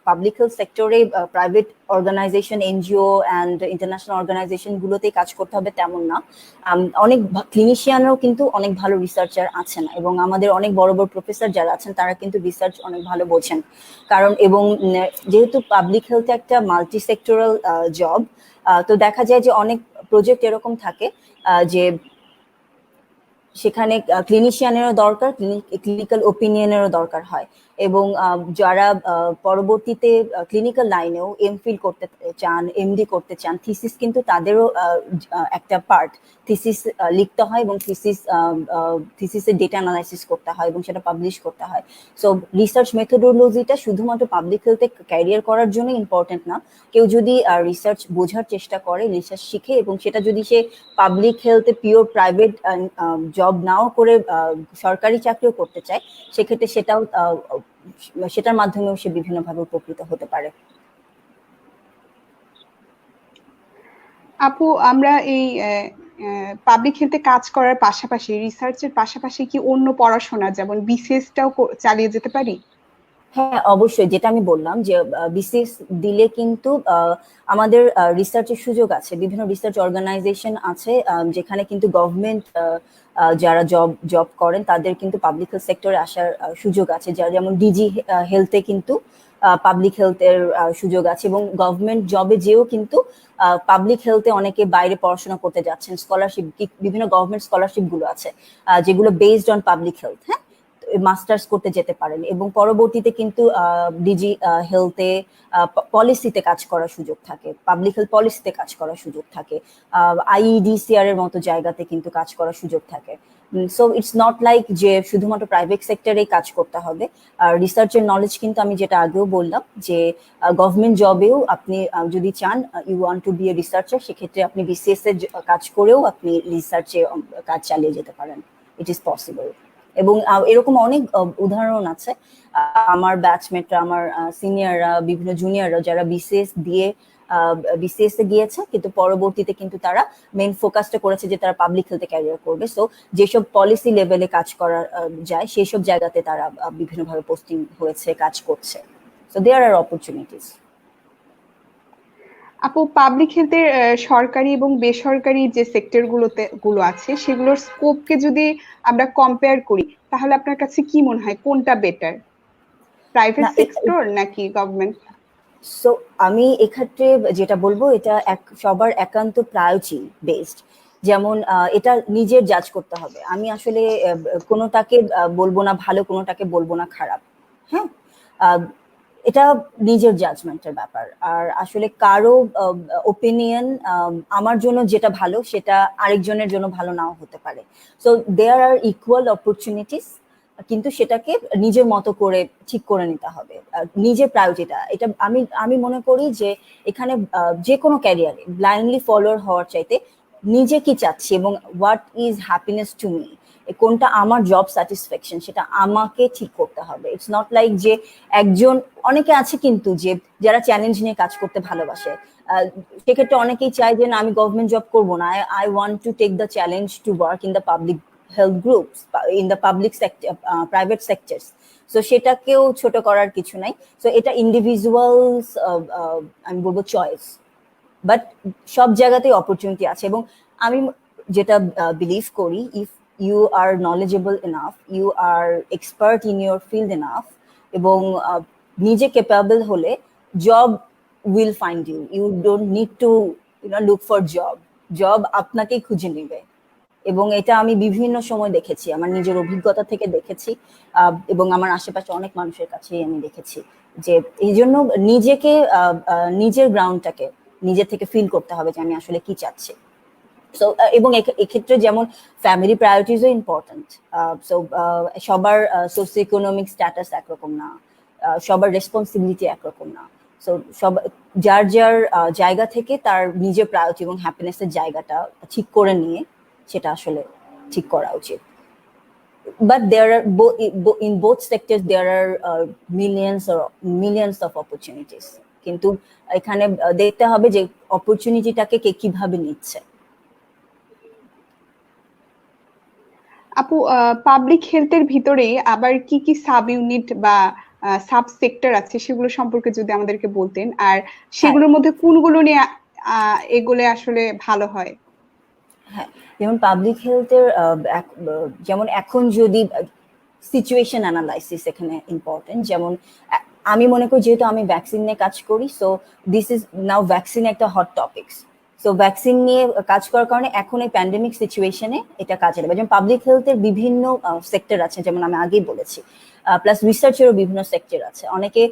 পাবলিক হেলথ সেক্টরে private organisation, NGO and international organisation গুলোতেই কাজ করতে হবে তেমন না। অনেক ক্লিনিশিয়ানরাও কিন্তু অনেক ভালো রিসার্চার আছেন, এবং আমাদের অনেক বড় বড় প্রফেসর যারা আছেন তারা কিন্তু রিসার্চ অনেক ভালো বোঝেন। কারণ এবং যেহেতু পাবলিক হেলথ একটা মাল্টি সেক্টরাল জব, তো দেখা যায় যে অনেক প্রজেক্ট এরকম থাকে যে সেখানে ক্লিনিশিয়ানেরও দরকার, ক্লিনিক্যাল ওপিনিয়নেরও দরকার হয়। এবং যারা পরবর্তীতে ক্লিনিক্যাল লাইনেও এমফিল করতে চান, এমডি করতে চান, থিসিস কিন্তু তাদেরও একটা পার্ট। থিসিস লিখতে হয় এবং থিসিসের ডেটা অ্যানালাইসিস করতে হয় এবং সেটা পাবলিশ করতে হয়। সো রিসার্চ মেথোডোলজিটা শুধুমাত্র পাবলিক হেলথে ক্যারিয়ার করার জন্য ইম্পর্টেন্ট না। কেউ যদি রিসার্চ বোঝার চেষ্টা করে, রিসার্চ শিখে এবং সেটা যদি সে পাবলিক হেলথে পিওর প্রাইভেট জব নাও করে সরকারি চাকরিও করতে চায়, সেক্ষেত্রে সেটার মাধ্যমেও সে বিভিন্নভাবে উপকৃত হতে পারে। আপু, আমরা এই পাবলিক হেলথে কাজ করার পাশাপাশি, রিসার্চের পাশাপাশি কি অন্য পড়াশোনা যেমন বিসিএসটাও চালিয়ে যেতে পারি? হ্যাঁ, অবশ্যই। যেটা আমি বললাম যে বিসিএস দিলে কিন্তু আমাদের রিসার্চের সুযোগ আছে। বিভিন্ন রিসার্চ অর্গানাইজেশন আছে যেখানে কিন্তু গভর্নমেন্ট যারা জব করেন তাদের কিন্তু পাবলিক হেলথ সেক্টরে আসার সুযোগ আছে। যেমন ডিজি হেলথে কিন্তু পাবলিক হেলথের সুযোগ আছে এবং গভর্নমেন্ট জবে যেও কিন্তু পাবলিক হেলথে অনেকে বাইরে পড়াশোনা করতে যাচ্ছেন। স্কলারশিপ, বিভিন্ন গভর্নমেন্ট স্কলারশিপ গুলো আছে যেগুলো বেসড অন পাবলিক হেলথ, হ্যাঁ, মাস্টার্স করতে যেতে পারেন এবং পরবর্তীতে কিন্তু ডিজি হেলথে পলিসিতে কাজ করার সুযোগ থাকে, পাবলিক হেলথ পলিসিতে কাজ করার সুযোগ থাকে, আইইডিসিআর এর মতো জায়গাতে কিন্তু কাজ করার সুযোগ থাকে। সো ইটস নট লাইক যে শুধুমাত্র প্রাইভেট সেক্টরেই কাজ করতে হবে। আর রিসার্চের নলেজ কিন্তু আমি যেটা আগেও বললাম যে গভর্নমেন্ট জবেও আপনি যদি চান you want to be a researcher, সেক্ষেত্রে আপনি বিসিএস এর কাজ করেও আপনি রিসার্চে কাজ চালিয়ে যেতে পারেন। It is possible. এবং এরকম অনেক উদাহরণ আছে। আমার ব্যাচমেটরা, আমার সিনিয়ররা, বিভিন্ন জুনিয়ররা যারা বিসিএস এ গিয়েছে কিন্তু পরবর্তীতে কিন্তু তারা মেইন ফোকাসটা করেছে যে তারা পাবলিক হেলথে ক্যারিয়ার করবে। সো যেসব পলিসি লেভেলে কাজ করা যায় সেই সব জায়গাতে তারা বিভিন্নভাবে পোস্টিং হয়েছে, কাজ করছে। So there are opportunities. আপু, পাবলিক হেলথের সরকারি এবং বেসরকারি যে গুলো আছে সেগুলোর স্কোপকে যদি আমরা কম্পেয়ার করি, তাহলে আপনার কাছে কি মনে হয় কোনটা বেটার, প্রাইভেট না, সেক্টর নাকি গভর্নমেন্ট? সো আমি এক্ষেত্রে যেটা বলবো, এটা সবার একান্ত প্রায়োরিটি বেসড। যেমন এটা নিজের জাজ করতে হবে। আমি আসলে কোনোটাকে বলবো না ভালো, কোনোটাকে বলবো না খারাপ, হ্যাঁ। এটা নিজের জাজমেন্টের ব্যাপার। আর আসলে কারো ওপিনিয়ন আমার জন্য যেটা ভালো সেটা আরেকজনের জন্য ভালো নাও হতে পারে। So there are equal opportunities, কিন্তু সেটাকে নিজের মতো করে ঠিক করে নিতে হবে। নিজের প্রায়োরিটিটা, এটা আমি মনে করি যে এখানে যে কোনো ক্যারিয়ারে ব্লাইন্ডলি ফলোয়ার হওয়ার চাইতে নিজে কি চাচ্ছি এবং what is happiness to me, কোনটা আমার জব স্যাটিসফ্যাকশন, সেটা আমাকে ঠিক করতে হবে। ইটস নট লাইক যে একজন, অনেকে আছে কিন্তু যে যারা চ্যালেঞ্জ নিয়ে কাজ করতে ভালোবাসে, সেক্ষেত্রে অনেকেই চায় যে না, আমি গভর্নমেন্ট জব করবো না, I want to take the challenge to work in the public health groups in the public sector, private sectors. So সেটাকেও ছোট করার কিছু নাই। সো এটা ইন্ডিভিজুয়ালস আমি বলবো চয়েস, বাট সব জায়গাতেই অপরচুনিটি আছে। এবং আমি যেটা বিলিভ করি, if you are knowledgeable enough, you are expert in your field enough এবং নিজে ক্যাপাবল হলে, job will find you. You don't need to look for job আপনাকেই খুঁজে নেবে। এবং এটা আমি বিভিন্ন সময় দেখেছি, আমার নিজের অভিজ্ঞতা থেকে দেখেছি এবং আমার আশেপাশে অনেক মানুষের কাছেই আমি দেখেছি যে এই জন্য নিজেকে নিজের গ্রাউন্ডটাকে নিজে থেকে ফিল করতে হবে যে আমি আসলে কি চাচ্ছি। সো এবং এক্ষেত্রে যেমন ফ্যামিলি প্রায়োরিটিসও ইম্পর্টেন্ট। সো সবার সোসিও ইকোনমিক স্ট্যাটাস একরকম না, সবার রেসপন্সিবিলিটি একরকম না। সো যার জায়গা থেকে তার নিজের প্রায়োরিটি এবং হ্যাপিনেসের জায়গাটা ঠিক করে নিয়ে সেটা আসলে ঠিক করা উচিত। But there are in both sectors there are millions of opportunities, কিন্তু এখানে দেখতে হবে যে অপরচুনিটিটাকে কে কিভাবে নিচ্ছে। আপু, পাবলিক হেলথের ভিতরে আবার কি কি সাব ইউনিট বা সাব সেক্টর আছে সেগুলো সম্পর্কে যদি আমাদেরকে বলতেন, আর সেগুলোর মধ্যে কোনগুলো নিয়ে এগুলো আসলে ভালো হয়? হ্যাঁ, যেমন পাবলিক হেলথের যেমন এখন যদি সিচুয়েশন অ্যানালাইসিস এখানে ইম্পর্টেন্ট। যেমন আমি মনে করি যেহেতু আমি ভ্যাকসিন নিয়ে কাজ করি, so this is now vaccine একটা হট টপিকস। সো ভ্যাকসিন নিয়ে কাজ করার কারণে এখন এই প্যান্ডেমিক সিচুয়েশনে এটা কাজে লাগবে। যেমন পাবলিক হেলথের বিভিন্ন সেক্টর আছে, যেমন আমি আগেই বলেছি, প্লাস রিসার্চেরও বিভিন্ন সেক্টর আছে। অনেকে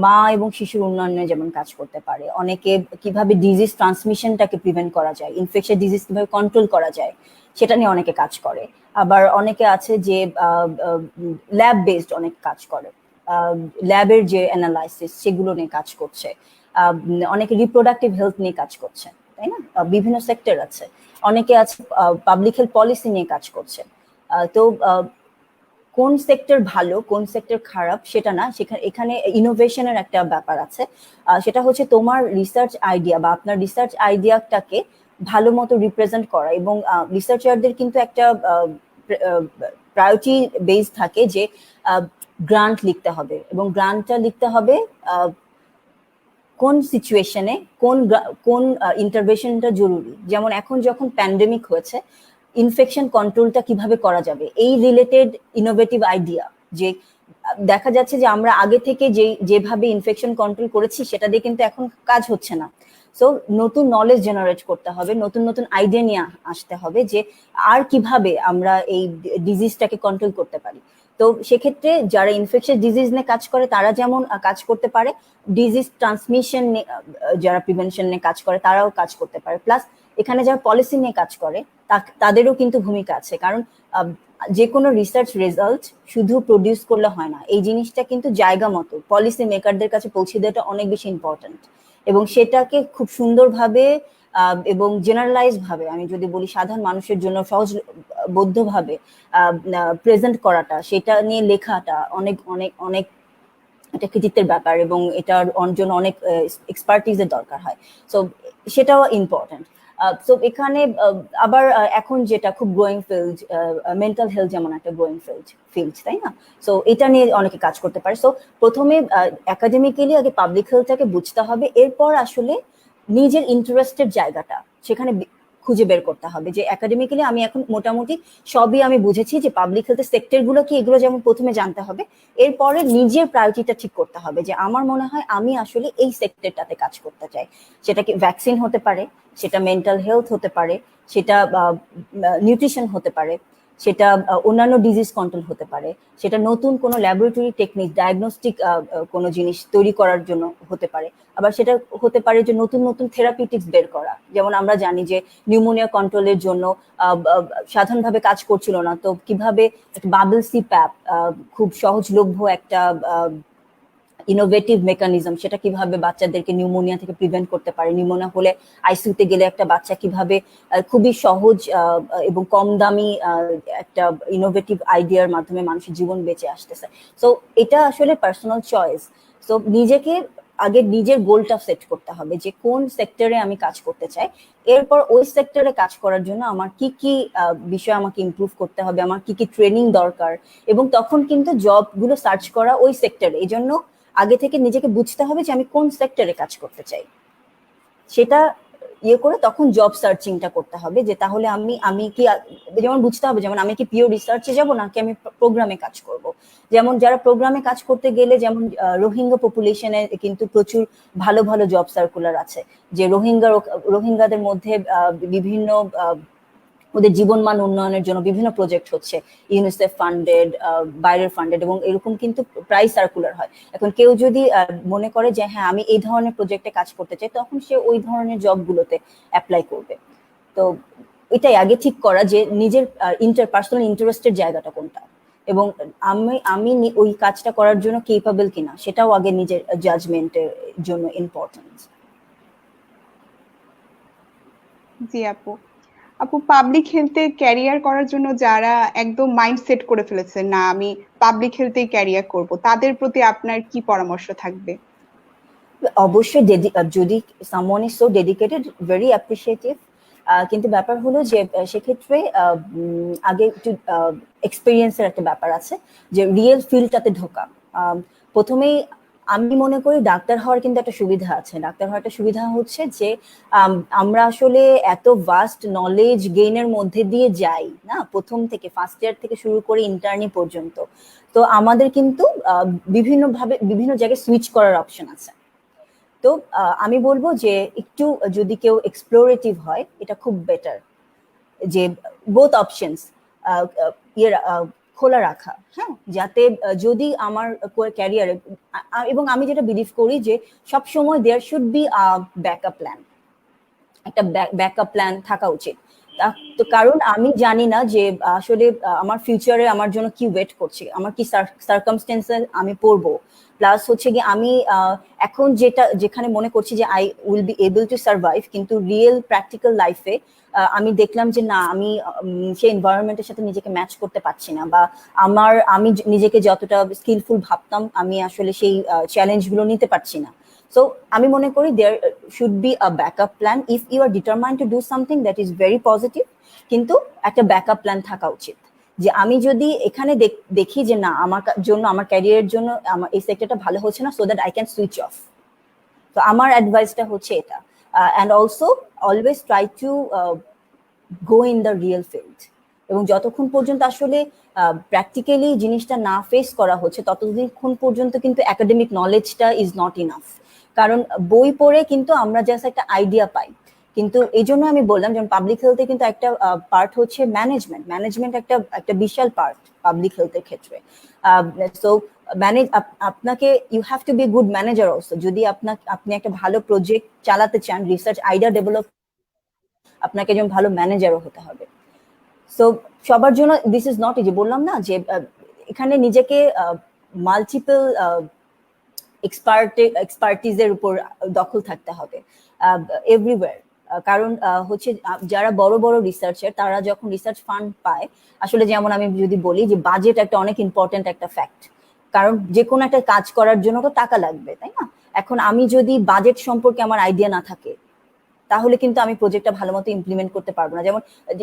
মা এবং শিশুর উন্নয়নে যেমন কাজ করতে পারে, অনেকে কিভাবে ডিজিজ ট্রান্সমিশনটাকে প্রিভেন্ট করা যায়, ইনফেকশন ডিজিজ কিভাবে কন্ট্রোল করা যায় সেটা নিয়ে অনেকে কাজ করে। আবার অনেকে আছে যে ল্যাব বেসড অনেক কাজ করে, ল্যাবের যে অ্যানালাইসিস সেগুলো নিয়ে কাজ করছে। অনেকে রিপ্রোডাক্টিভ হেলথ নিয়ে কাজ করছে, তাই না? বিভিন্ন সেক্টর আছে। অনেকে আছে পাবলিক হেলথ পলিসি নিয়ে কাজ করছে। তো কোন সেক্টর ভালো কোন সেক্টর খারাপ সেটা না, এখানে ইনোভেশনের একটা ব্যাপার আছে। সেটা হচ্ছে তোমার রিসার্চ আইডিয়া বা আপনার রিসার্চ আইডিয়াটাকে ভালো মতো রিপ্রেজেন্ট করা। এবং রিসার্চারদের কিন্তু একটা প্রায়োরিটি বেস থাকে যে গ্রান্ট লিখতে হবে, এবং গ্রান্টটা লিখতে হবে কোন সিচুয়েশনে কোন কোন ইন্টারভেনশনটা জরুরি। যেমন এখন যখন প্যান্ডেমিক হয়েছে, ইনফেকশন কন্ট্রোলটা কিভাবে করা যাবে এই রিলেটেড ইনোভেটিভ আইডিয়া, যে দেখা যাচ্ছে যে আমরা আগে থেকে যেভাবে ইনফেকশন কন্ট্রোল করেছি সেটা দিয়ে কিন্তু এখন কাজ হচ্ছে না। সো নতুন নলেজ জেনারেট করতে হবে, নতুন নতুন আইডিয়া নিয়ে আসতে হবে যে আর কিভাবে আমরা এই ডিজিজটাকে কন্ট্রোল করতে পারি। তো সেক্ষেত্রে যারা ইনফেকশন ডিজিজ নিয়ে কাজ করে তারা যেমন কাজ করতে পারে, ডিজিজ ট্রান্সমিশন যারা প্রিভেনশন নিয়ে কাজ করে তারাও কাজ করতে পারে। প্লাস এখানে যারা পলিসি নিয়ে কাজ করে তাদেরও কিন্তু ভূমিকা আছে, কারণ যে কোনো রিসার্চ রেজাল্ট শুধু প্রডিউস করলে হয় না, এই জিনিসটা কিন্তু জায়গা মতো পলিসি মেকারদের কাছে পৌঁছে দেওয়াটা অনেক বেশি ইম্পর্টেন্ট। এবং সেটাকে খুব সুন্দরভাবে এবং জেনারেলাইজ ভাবে, আমি যদি বলি সাধারণ মানুষের জন্য সহজবোধ্যভাবে প্রেজেন্ট করাটা, সেটা নিয়ে লেখাটা অনেক অনেক অনেক এটা কৃতিত্বের ব্যাপার, এবং এটার জন্য অনেক এক্সপার্টিজের দরকার হয়। সো সেটাও ইম্পর্টেন্ট। সো এখানে আবার এখন যেটা খুব গ্রোয়িং ফিল্ড, মেন্টাল হেলথ যেমন একটা গ্রোয়িং ফিল্ড, তাই না? সো এটা নিয়ে অনেকে কাজ করতে পারে। সো প্রথমে একাডেমিক্যালি আগে পাবলিক হেলথটাকে বুঝতে হবে, এরপর আসলে নিজের ইন্টারেস্টের জায়গাটা সেখানে খুঁজে বের করতে হবে। যে একাডেমিক্যালি আমি এখন মোটামুটি সবই আমি বুঝেছি যে পাবলিক হেলথের সেক্টর গুলো কি, এগুলো যেমন প্রথমে জানতে হবে। এরপরে নিজের প্রায়োরিটিটা ঠিক করতে হবে যে আমার মনে হয় আমি আসলে এই সেক্টরটাতে কাজ করতে চাই। সেটা কি ভ্যাকসিন হতে পারে, সেটা মেন্টাল হেলথ হতে পারে, সেটা নিউট্রিশন হতে পারে, সেটা অন্যান্য ডিজিজ কন্ট্রোল হতে পারে, সেটা নতুন কোনো ল্যাবরেটরি টেকনিক ডায়াগনস্টিক কোনো জিনিস তৈরি করার জন্য হতে পারে। আবার সেটা হতে পারে যে নতুন নতুন থেরাপিউটিক্স বের করা। যেমন আমরা জানি যে নিউমোনিয়া কন্ট্রোলের জন্য সাধারণভাবে কাজ করছিল না, তো কিভাবে বাবল সিপ্যাপ খুব সহজলভ্য একটা ইনোভেটিভ মেকানিজম, সেটা কিভাবে বাচ্চাদেরকে নিউমোনিয়া থেকে প্রিভেন্ট করতে পারে। নিউমোনিয়া হলে আইসিইউতে গেলে একটা বাচ্চা কিভাবে খুবই সহজ এবং কম দামি একটা ইনোভেটিভ আইডিয়ার মাধ্যমে মানুষের জীবন বেঁচে আসতেছে। সো এটা আসলে পার্সোনাল চয়েস। সো নিজেকে আগে নিজের গোলটা সেট করতে হবে যে কোন সেক্টরে আমি কাজ করতে চাই, এরপর ওই সেক্টরে কাজ করার জন্য আমার কি কি বিষয় আমাকে ইমপ্রুভ করতে হবে, আমার কি কি ট্রেনিং দরকার, এবং তখন কিন্তু জবগুলো সার্চ করা ওই সেক্টরে। এই জন্য আগে থেকে নিজেকে বুঝতে হবে যে আমি কোন সেক্টরে কাজ করতে চাই, সেটা ইয়ে করে তখন জব সার্চিংটা করতে হবে। যে তাহলে আমি কি, যেমন বুঝতে হবে যেমন আমি কি পিওর রিসার্চে যাব নাকি আমি প্রোগ্রামে কাজ করব। যেমন যারা প্রোগ্রামে কাজ করতে গেলে, যেমন রোহিঙ্গা পপুলেশনে কিন্তু প্রচুর ভালো ভালো জব সার্কুলার আছে, যে রোহিঙ্গাদের মধ্যে বিভিন্ন ওদের জীবনমান উন্নয়নের জন্য বিভিন্ন প্রজেক্ট হচ্ছে, ইউনিসেফ ফান্ডেড, বাইরের ফান্ডেড, এবং এরকম কিন্তু প্রায় সার্কুলার হয়। এখন কেউ যদি মনে করে যে হ্যাঁ আমি এই ধরনের প্রজেক্টে কাজ করতে চাই, তখন সে ওই ধরনের জবগুলোতে অ্যাপ্লাই করবে। তো এটাই আগে ঠিক করা যে নিজের পার্সোনাল ইন্টারেস্টের জায়গাটা কোনটা, এবং আমি ওই কাজটা করার জন্য কেপাবল কিনা সেটাও আগে নিজের জাজমেন্টের জন্য ইম্পর্টেন্ট। জি আপু। আপু, পাবলিক হেলথে ক্যারিয়ার করার জন্য যারা একদম মাইন্ড সেট করে ফেলেছে না আমি পাবলিক হেলথে ক্যারিয়ার করব, তাদের প্রতি আপনার কি পরামর্শ থাকবে? অবশ্যই যদি someone is so dedicated, very appreciative. কিন্তু ব্যাপার হলো যে সেক্ষেত্রে আগে একটু এক্সপিরিয়েন্সের একটা ব্যাপার আছে, যে রিয়েল ফিল্ডটাতে ঢোকা। প্রথমেই আমি মনে করি ডাক্তার হওয়ার কিন্তু একটা সুবিধা আছে। ডাক্তার হওয়ার একটা সুবিধা হচ্ছে যে আমরা আসলে এত ভাস্ট নলেজ গেইনের মধ্যে দিয়ে যাই না, প্রথম থেকে ফার্স্ট ইয়ার থেকে শুরু করে ইন্টার্নি পর্যন্ত। তো আমাদের কিন্তু বিভিন্ন জায়গায় সুইচ করার অপশন আছে। তো আমি বলবো যে একটু যদি কেউ এক্সপ্লোরেটিভ হয় এটা খুব বেটার, যে বোথ অপশনস খোলা রাখা, হ্যাঁ, যাতে যদি আমার ক্যারিয়ারে, এবং আমি যেটা বিলিভ করি যে সব সময় there should be backup plan, একটা ব্যাকআপ প্ল্যান থাকা উচিত। তো কারণ আমি জানি না যে আসলে আমার ফিউচারে আমার জন্য কি ওয়েট করছে, আমার কি সার্কামস্টেন্সে আমি পড়বো, প্লাস হচ্ছে কি আমি এখন যেখানে মনে করছি যে I will be able to survive, কিন্তু রিয়েল প্র্যাকটিক্যাল লাইফে আমি দেখলাম যে না, আমি সেই এনভায়রনমেন্টের সাথে নিজেকে ম্যাচ করতে পারছি না, বা আমি নিজেকে যতটা স্কিলফুল ভাবতাম আমি আসলে সেই চ্যালেঞ্জগুলো নিতে পারছি না। So আমি মনে করি there should be a backup plan if you are determined to do something that is very positive, কিন্তু একটা ব্যাকআপ প্ল্যান থাকা উচিত, যে আমি যদি এখানে দেখি যে না আমার জন্য, আমার ক্যারিয়ারের জন্য আমার এই সেক্টরটা ভালো হচ্ছে না, so that I can switch off. তো আমার অ্যাডভাইসটা হচ্ছে এটা, and also always try to go in the real field, এবং যতক্ষণ পর্যন্ত আসলে প্র্যাকটিক্যালি জিনিসটা না ফেস করা হচ্ছে ততক্ষণ পর্যন্ত কিন্তু একাডেমিক নলেজটা ইজ নট ইনাফ। কারণ বই পড়ে কিন্তু আমরা জাস্ট একটা আইডিয়া পাই, কিন্তু এই জন্য আমি বললাম যেমন পাবলিক হেলথে কিন্তু একটা পার্ট হচ্ছে ম্যানেজমেন্ট একটা বিশাল পার্ট পাবলিক হেলথের ক্ষেত্রে। সো আপনাকে you have to be good manager also, যদি আপনি একটা ভালো প্রজেক্ট চালাতে চান, রিসার্চ আইডিয়া ডেভেলপ, আপনাকে যেমন ভালো ম্যানেজারও হতে হবে। সো সবার জন্য দিস ইজ নট, এই যে বললাম না যে এখানে নিজেকে মাল্টিপল এক্সপার্টিজের উপর দখল থাকতে হবে এভরিওয়্যার। কারণ হচ্ছে যারা বড় বড় রিসার্চার তারা যখন রিসার্চ ফান্ড পায়, আসলে যেমন আমি যদি বলি যে বাজেট একটা অনেক ইম্পর্টেন্ট একটা ফ্যাক্ট, কারণ যে কোনো একটা কাজ করার জন্য তো টাকা লাগবে, তাই না? এখন আমি যদি বাজেট সম্পর্কে আমার আইডিয়া না থাকে তাহলে কিন্তু আমি প্রজেক্টটা ভালো মতো ইমপ্লিমেন্ট করতে পারবো না। যেমন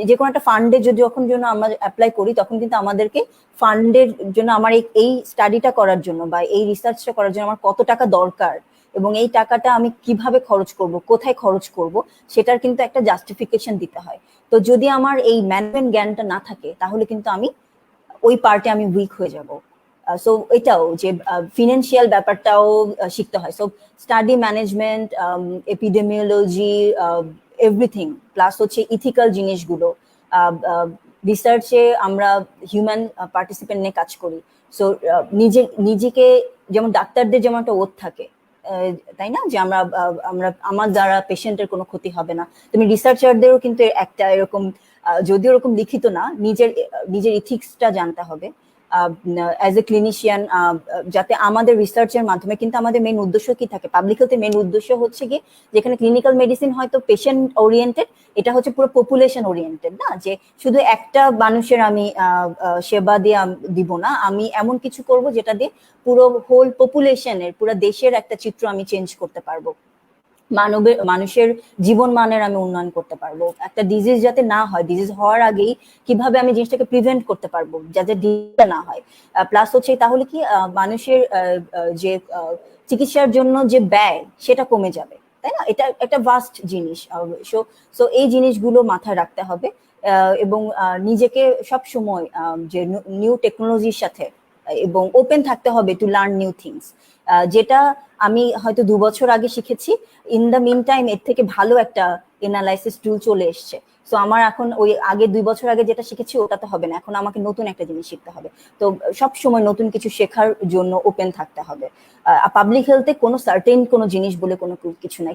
যে কোনো একটা ফান্ডে যদি যখন জন্য আমরা অ্যাপ্লাই করি তখন কিন্তু আমাদেরকে ফান্ডের জন্য আমার এই স্টাডিটা করার জন্য বা এই রিসার্চটা করার জন্য আমার কত টাকা দরকার এবং এই টাকাটা আমি কিভাবে খরচ করব, কোথায় খরচ করব, সেটার কিন্তু একটা জাস্টিফিকেশন দিতে হয়। তো যদি আমার এই ম্যানেজমেন্ট জ্ঞানটা না থাকে তাহলে কিন্তু আমি ওই পার্টে আমি উইক হয়ে যাব। সো এটাও যে ফিনান্সিয়াল ব্যাপারটাও শিখতে হয়। So study management, epidemiology, everything, plus হচ্ছে ইথিক্যাল জিনিসগুলো। রিসার্চে আমরা হিউম্যান পার্টিসিপেন্ট নিয়ে কাজ করি, সো নিজেকে, যেমন ডাক্তারদের যেমন একটা ওথ থাকে, তাই না, যে আমার দ্বারা পেশেন্টের কোনো ক্ষতি হবে না, তুমি রিসার্চারদেরও কিন্তু একটা এরকম, যদিও এরকম লিখিত না, নিজের ইথিক্সটা জানতে হবে অ্যাজ এ ক্লিনিশিয়ান, যাতে আমাদের রিসার্চের মাধ্যমে, কিন্তু আমাদের মেইন উদ্দেশ্য কি থাকে, পাবলিক হেলথের মেইন উদ্দেশ্য হচ্ছে কি, যেখানে ক্লিনিক্যাল মেডিসিন হয়তো পেশেন্ট ওরিয়েন্টেড, এটা হচ্ছে পুরো পপুলেশন ওরিয়েন্টেড, না যে শুধু একটা মানুষের আমি সেবা দিয়ে দিব না, আমি এমন কিছু করব যেটা দিয়ে পুরো হোল পপুলেশনের, পুরো দেশের একটা চিত্র আমি চেঞ্জ করতে পারবো, মানুষের জীবন মানের আমি উন্নয়ন করতে পারবো, একটা ডিজিজ যাতে না হয়, ডিজিজ হওয়ার আগেই কিভাবে আমি জিনিসটাকে প্রিভেন্ট করতে পারবো যাতে ডিজিজ না হয়। প্লাস হচ্ছে তাহলে কি মানুষের যে চিকিৎসার জন্য যে ব্যয় সেটা কমে যাবে, তাই না? এটা একটা ভাস্ট জিনিস। সো এই জিনিসগুলো মাথায় রাখতে হবে, এবং নিজেকে সব সময় যে নিউ টেকনোলজির সাথে এবং ওপেন থাকতে হবে টু লার্ন নিউ থিংস। যেটা আমি হয়তো 2 বছর আগে শিখেছি, ইন দ্য মিন টাইম এর থেকে ভালো একটা এনালাইসিস টুল চলে এসছে। সো আমার এখন ওই 2 বছর আগে যেটা শিখেছি ওটা তো হবে না, এখন আমাকে নতুন একটা জিনিস শিখতে হবে। তো সব সময় নতুন কিছু শেখার জন্য ওপেন থাকতে হবে। পাবলিক হেলথে কোনো সার্টেন কোনো জিনিস বলে কোনো কিছু নাই,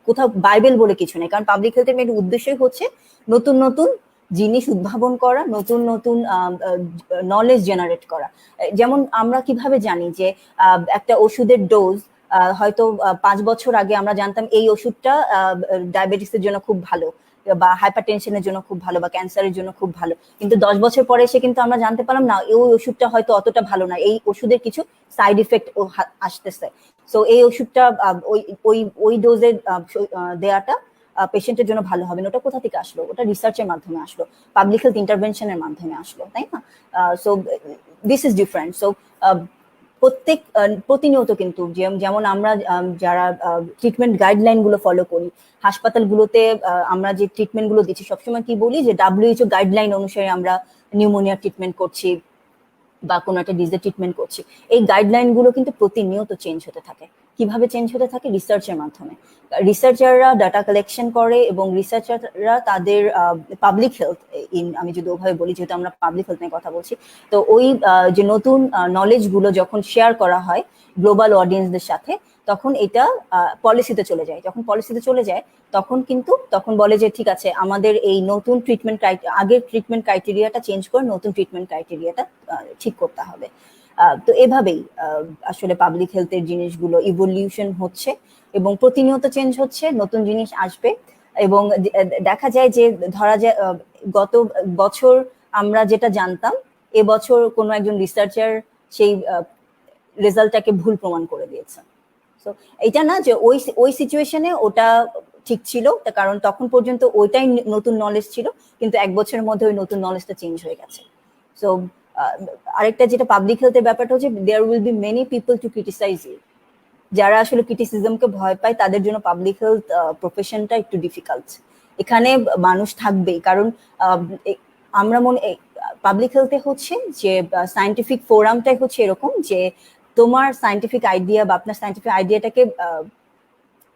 কোথাও বাইবেল বলে কিছু নাই, কারণ পাবলিক হেলথের মেন উদ্দেশ্যই হচ্ছে নতুন নতুন জিনিস উদ্ভাবন করা, নতুন নতুন নলেজ জেনারেট করা। যেমন আমরা কিভাবে জানি যে একটা ওষুধের ডোজ হয়তো 5 বছর আগে আমরা জানতাম এই ওষুধটা ডায়াবেটিসের জন্য খুব ভালো, বা হাইপারটেনশনের জন্য খুব ভালো, বা ক্যান্সারের জন্য খুব ভালো, কিন্তু 10 বছর পরে এসে কিন্তু আমরা জানতে পারলাম না ওই ওষুধটা হয়তো অতটা ভালো না, এই ওষুধের কিছু সাইড ইফেক্ট আসতেছে। সো এই ওষুধটা ওই ডোজে দেওয়াটা পেশেন্টের জন্য ভালো হবে না। ওটা কোথা থেকে আসলো? ওটা রিসার্চের মাধ্যমে আসলো, পাবলিক হেলথ ইন্টারভেনশনের মাধ্যমে আসলো, তাই না? So this is different. So প্রতিনিয়ত কিন্তু যেমন আমরা যারা ট্রিটমেন্ট গাইডলাইন গুলো ফলো করি, হাসপাতালগুলোতে আমরা যে ট্রিটমেন্ট গুলো দিচ্ছি সবসময় কি বলি যে WHO গাইডলাইন অনুসারে আমরা নিউমোনিয়া ট্রিটমেন্ট করছি, বা কোনো একটা ডিজিজের ট্রিটমেন্ট করছি, এই গাইডলাইন গুলো কিন্তু প্রতিনিয়ত চেঞ্জ হতে থাকে। কিভাবে চেঞ্জ হতে থাকে? রিসার্চের মাধ্যমে। রিসার্চাররা ডাটা কালেকশন করে এবং রিসার্চাররা তাদের পাবলিক হেলথ, আমি যদি ওভাবে বলি, যেহেতু আমরা পাবলিক হেলথ নিয়ে কথা বলছি, তো ওই যে নতুন নলেজ গুলো যখন শেয়ার করা হয় গ্লোবাল অডিয়েন্সদের সাথে, তখন এটা পলিসিতে চলে যায়। যখন পলিসিতে চলে যায় তখন বলে যে ঠিক আছে, আমাদের এই নতুন ট্রিটমেন্ট আগের ট্রিটমেন্ট ক্রাইটেরিয়াটা চেঞ্জ করে নতুন ট্রিটমেন্ট ক্রাইটেরিয়াটা ঠিক করতে হবে। তো এভাবেই আসলে পাবলিক হেলথের জিনিসগুলো ইভলিউশন হচ্ছে এবং প্রতিনিয়ত চেঞ্জ হচ্ছে, নতুন জিনিস আসবে। এবং দেখা যায় যে ধরা যায় গত বছর আমরা যেটা জানতাম, এবছর কোনো একজন রিসার্চার সেই রেজাল্টটাকে ভুল প্রমাণ করে দিয়েছে। তো এটা না যে ওই সিচুয়েশনে ওটা ঠিক ছিল, কারণ তখন পর্যন্ত ওইটাই নতুন নলেজ ছিল, কিন্তু এক বছরের মধ্যে ওই নতুন নলেজটা চেঞ্জ হয়ে গেছে। সো আরেকটা যেটা পাবলিক হেলথের ব্যাপারটা হচ্ছে, there will be many people to criticize you. যারা আসলে ক্রিটিসিজমকে ভয় পায় তাদের জন্য পাবলিক হেলথ প্রফেশনটা একটু ডিফিকাল্ট। এখানে মানুষ থাকবেই, কারণ আমরা পাবলিক হেলথে হচ্ছে যে সায়েন্টিফিক ফোরামটাই হচ্ছে এরকম যে তোমার সায়েন্টিফিক আইডিয়া বা আপনার সায়েন্টিফিক আইডিয়াটাকে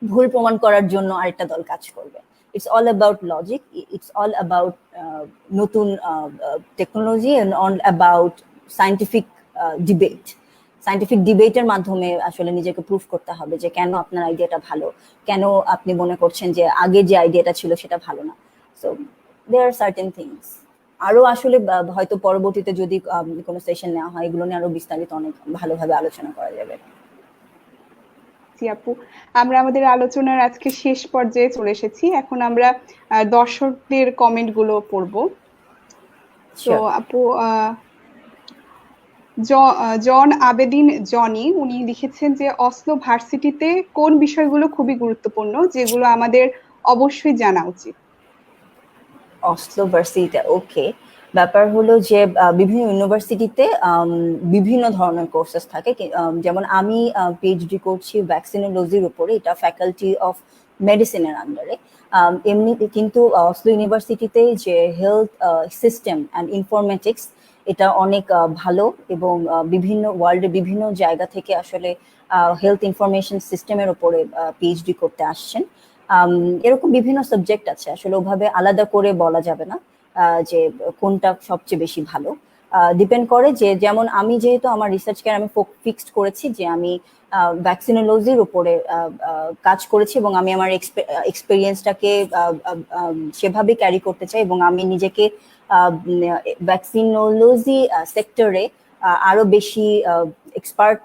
ভুল প্রমাণ করার জন্য আরেকটা দল কাজ করবে। It's all about logic, it's all about নতুন technology and all about scientific debate. Scientific ডিবেটের মাধ্যমে আসলে নিজেকে প্রুফ করতে হবে যে কেন আপনার আইডিয়াটা ভালো, কেন আপনি মনে করছেন যে আগের যে আইডিয়াটা ছিল সেটা ভালো না। So there are certain things. আরো আসলে হয়তো পরবর্তীতে যদি কোনো সেশন নেওয়া হয়, এগুলো নিয়ে আরো বিস্তারিত অনেক ভালোভাবে আলোচনা করা যাবে। জি আপু, আমরা আমাদের আলোচনার আজকে শেষ পর্যায়ে চলে এসেছি। এখন আমরা দর্শকদের কমেন্ট গুলো পড়বো। তো আপু, জন আবেদিন জনি উনি লিখেছেন যে অসলো ভার্সিটিতে কোন বিষয়গুলো খুবই গুরুত্বপূর্ণ, যেগুলো আমাদের অবশ্যই জানা উচিত? অসলো ভার্সিটিতে, ওকে। ব্যাপার হলো যে বিভিন্ন ইউনিভার্সিটিতে বিভিন্ন ধরনের কোর্সেস থাকে। যেমন আমি পিএইচডি করছি ভ্যাকসিনোলজির উপরে, এটা ফ্যাকাল্টি অফ মেডিসিনের আন্ডারে। এমনি কিন্তু অসলো ইউনিভার্সিটিতে যে হেলথ সিস্টেম অ্যান্ড ইনফরমেটিক্স, এটা অনেক ভালো এবং বিভিন্ন ওয়ার্ল্ডের বিভিন্ন জায়গা থেকে আসলে হেলথ ইনফরমেশন সিস্টেমের উপরে পিএইচডি করতে আসছেন। এরকম বিভিন্ন সাবজেক্ট আছে, আসলে ওভাবে আলাদা করে বলা যাবে না যে কোনটা সবচেয়ে বেশি ভালো। ডিপেন্ড করে যে, যেমন আমি যেহেতু আমার রিসার্চ কেয়ার আমি ফিক্সড করেছি যে আমি ভ্যাকসিনোলজির উপরে কাজ করেছি এবং আমি আমার এক্সপেরিয়েন্সটাকে সেভাবে ক্যারি করতে চাই এবং আমি নিজেকে ভ্যাকসিনোলজি সেক্টরে আরো বেশি এক্সপার্ট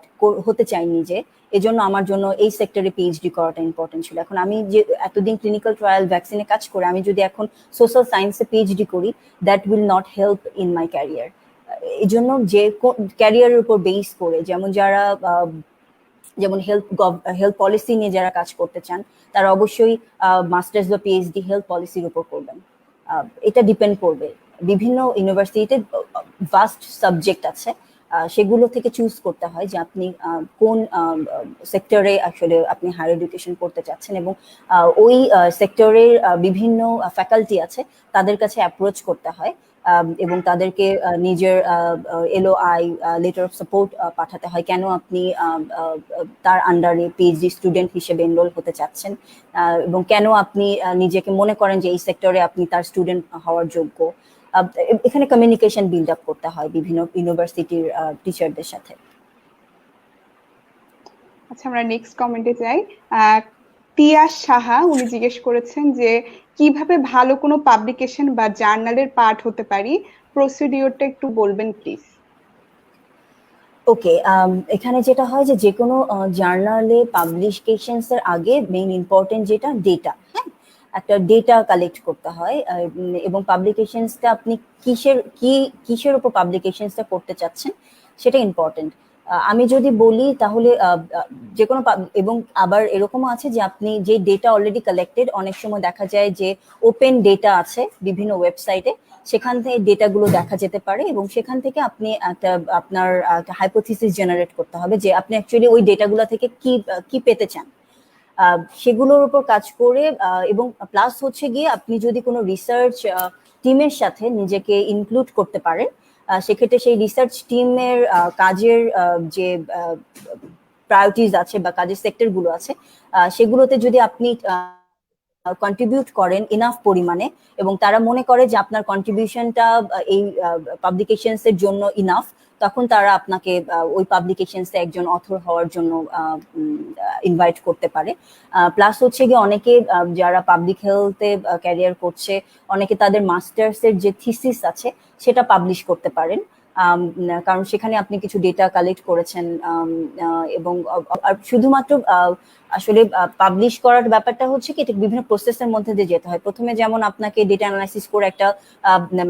হতে চাই নিজে। এজন্য আমার জন্য এই সেক্টরে পিএইচডি করাটা ইম্পর্টেন্ট ছিল। এখন আমি যে এতদিন ক্লিনিক্যাল ট্রায়াল ভ্যাকসিনে কাজ করে আমি যদি এখন সোশ্যাল সায়েন্সে পিএইচডি করি, that will not help in my career. এই জন্য যে ক্যারিয়ারের উপর বেস করে, যেমন হেলথ পলিসি নিয়ে যারা কাজ করতে চান, তারা অবশ্যই মাস্টার্স বা পিএইচডি হেলথ পলিসির উপর করবেন। এটা ডিপেন্ড করবে, বিভিন্ন ইউনিভার্সিটিতে ভাস্ট সাবজেক্ট আছে, সেগুলো থেকে চুজ করতে হয় যে আপনি কোন সেক্টরে আসলে আপনি হায়ার এডুকেশন করতে চাচ্ছেন এবং ওই সেক্টরের বিভিন্ন ফ্যাকাল্টি আছে, তাদের কাছে অ্যাপ্রোচ করতে হয় এবং তাদেরকে নিজের এলওআই লেটার অফ সাপোর্ট পাঠাতে হয়, কেন আপনি তার আন্ডারে পিএইচডি স্টুডেন্ট হিসেবে এনরোল হতে চাচ্ছেন এবং কেন আপনি নিজেকে মনে করেন যে এই সেক্টরে আপনি তার স্টুডেন্ট হওয়ার যোগ্য। এখানে কমিউনিকেশন বিল্ড আপ করতে হয় বিভিন্ন ইউনিভার্সিটির টিচারদের সাথে। আচ্ছা, আমরা নেক্সট কমেন্টে যাই। টিয়া সাহা উনি জিজ্ঞেস করেছেন যে কিভাবে ভালো কোনো পাবলিকেশন বা জার্নালের পার্ট হতে পারি, প্রসিডিওরটা একটু বলবেন প্লিজ। ওকে, এখানে যেটা হয় যে কোনো জার্নালে পাবলিকেশনস এর আগে মেইন ইম্পর্টেন্ট যেটা ডেটা, হ্যাঁ, একটা ডেটা কালেক্ট করতে হয় এবং পাবলিকেশনসটা আপনি কিসের উপর পাবলিকেশনসটা করতে চাচ্ছেন সেটা ইম্পর্টেন্ট। আমি যদি বলি তাহলে যে কোনো, এবং আবার এরকমও আছে যে আপনি যে ডেটা অলরেডি কালেক্টেড, অনেক সময় দেখা যায় যে ওপেন ডেটা আছে বিভিন্ন ওয়েবসাইটে, সেখান থেকে ডেটাগুলো দেখা যেতে পারে এবং সেখান থেকে আপনি আপনার হাইপোথিসিস জেনারেট করতে হবে যে আপনি অ্যাকচুয়ালি ওই ডেটাগুলো থেকে কি পেতে চান, সেগুলোর উপর কাজ করে। এবং প্লাস হচ্ছে গিয়ে আপনি যদি কোনো রিসার্চ টিমের সাথে নিজেকে ইনক্লুড করতে পারেন, সেক্ষেত্রে সেই রিসার্চ টিমের কাজের যে প্রায়োরিটিজ আছে বা কাজের সেক্টরগুলো আছে সেগুলোতে যদি আপনি কন্ট্রিবিউট করেন ইনাফ পরিমাণে এবং তারা মনে করে যে আপনার কন্ট্রিবিউশনটা এই পাবলিকেশনস এর জন্য ইনাফ, তখন তারা আপনাকে ওই পাবলিকেশনসে একজন অথর হওয়ার জন্য ইনভাইট করতে পারে। প্লাস হচ্ছে গিয়ে অনেকে যারা পাবলিক হেলথে ক্যারিয়ার করছে অনেকে তাদের মাস্টার্সের যে থিসিস আছে সেটা পাবলিশ করতে পারেন, কারণ সেখানে আপনি কিছু ডেটা কালেক্ট করেছেন এবং শুধুমাত্র আসলে পাবলিশ করার ব্যাপারটা হচ্ছে কি এটা বিভিন্ন প্রসেসের মধ্যে দিয়ে যেতে হয়। প্রথমে যেমন আপনাকে ডেটা অ্যানালাইসিস করে একটা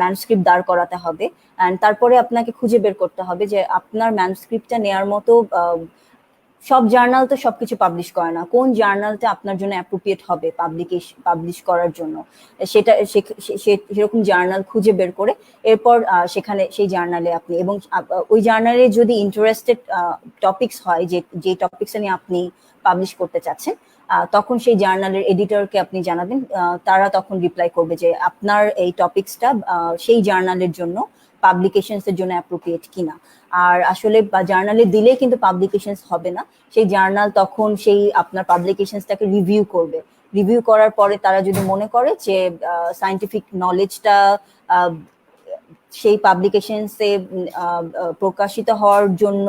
ম্যানুস্ক্রিপ্ট দাঁড় করাতে হবে, এন্ড তারপরে আপনাকে খুঁজে বের করতে হবে যে আপনার ম্যানুস্ক্রিপ্টটা নেয়ার মতো সব জার্নাল তো সবকিছু পাবলিশ করে না, কোন জার্নালটা আপনার জন্য অ্যাপ্রোপ্রিয়েট হবে পাবলিশ করার জন্য সেটা সেরকম জার্নাল খুঁজে বের করে এরপর সেখানে সেই জার্নালে আপনি এবং ওই জার্নালে যদি ইন্টারেস্টেড টপিকস হয় যে টপিকস নিয়ে আপনি পাবলিশ করতে চাচ্ছেন তখন সেই জার্নালের এডিটরকে আপনি জানাবেন, তারা তখন রিপ্লাই করবে যে আপনার এই টপিকসটা সেই জার্নালের জন্য পাবলিকেশনস এর জন্য অ্যাপ্রোপ্রিয়েট কিনা। আর আসলে জার্নালে দিলে কিন্তু পাবলিকেশনস হবে না, সেই জার্নাল তখন সেই আপনার পাবলিকেশনসটাকে রিভিউ করার পরে তারা যদি মনে করে যে সায়েন্টিফিক নলেজটা সেই পাবলিকেশনসে প্রকাশিত হওয়ার জন্য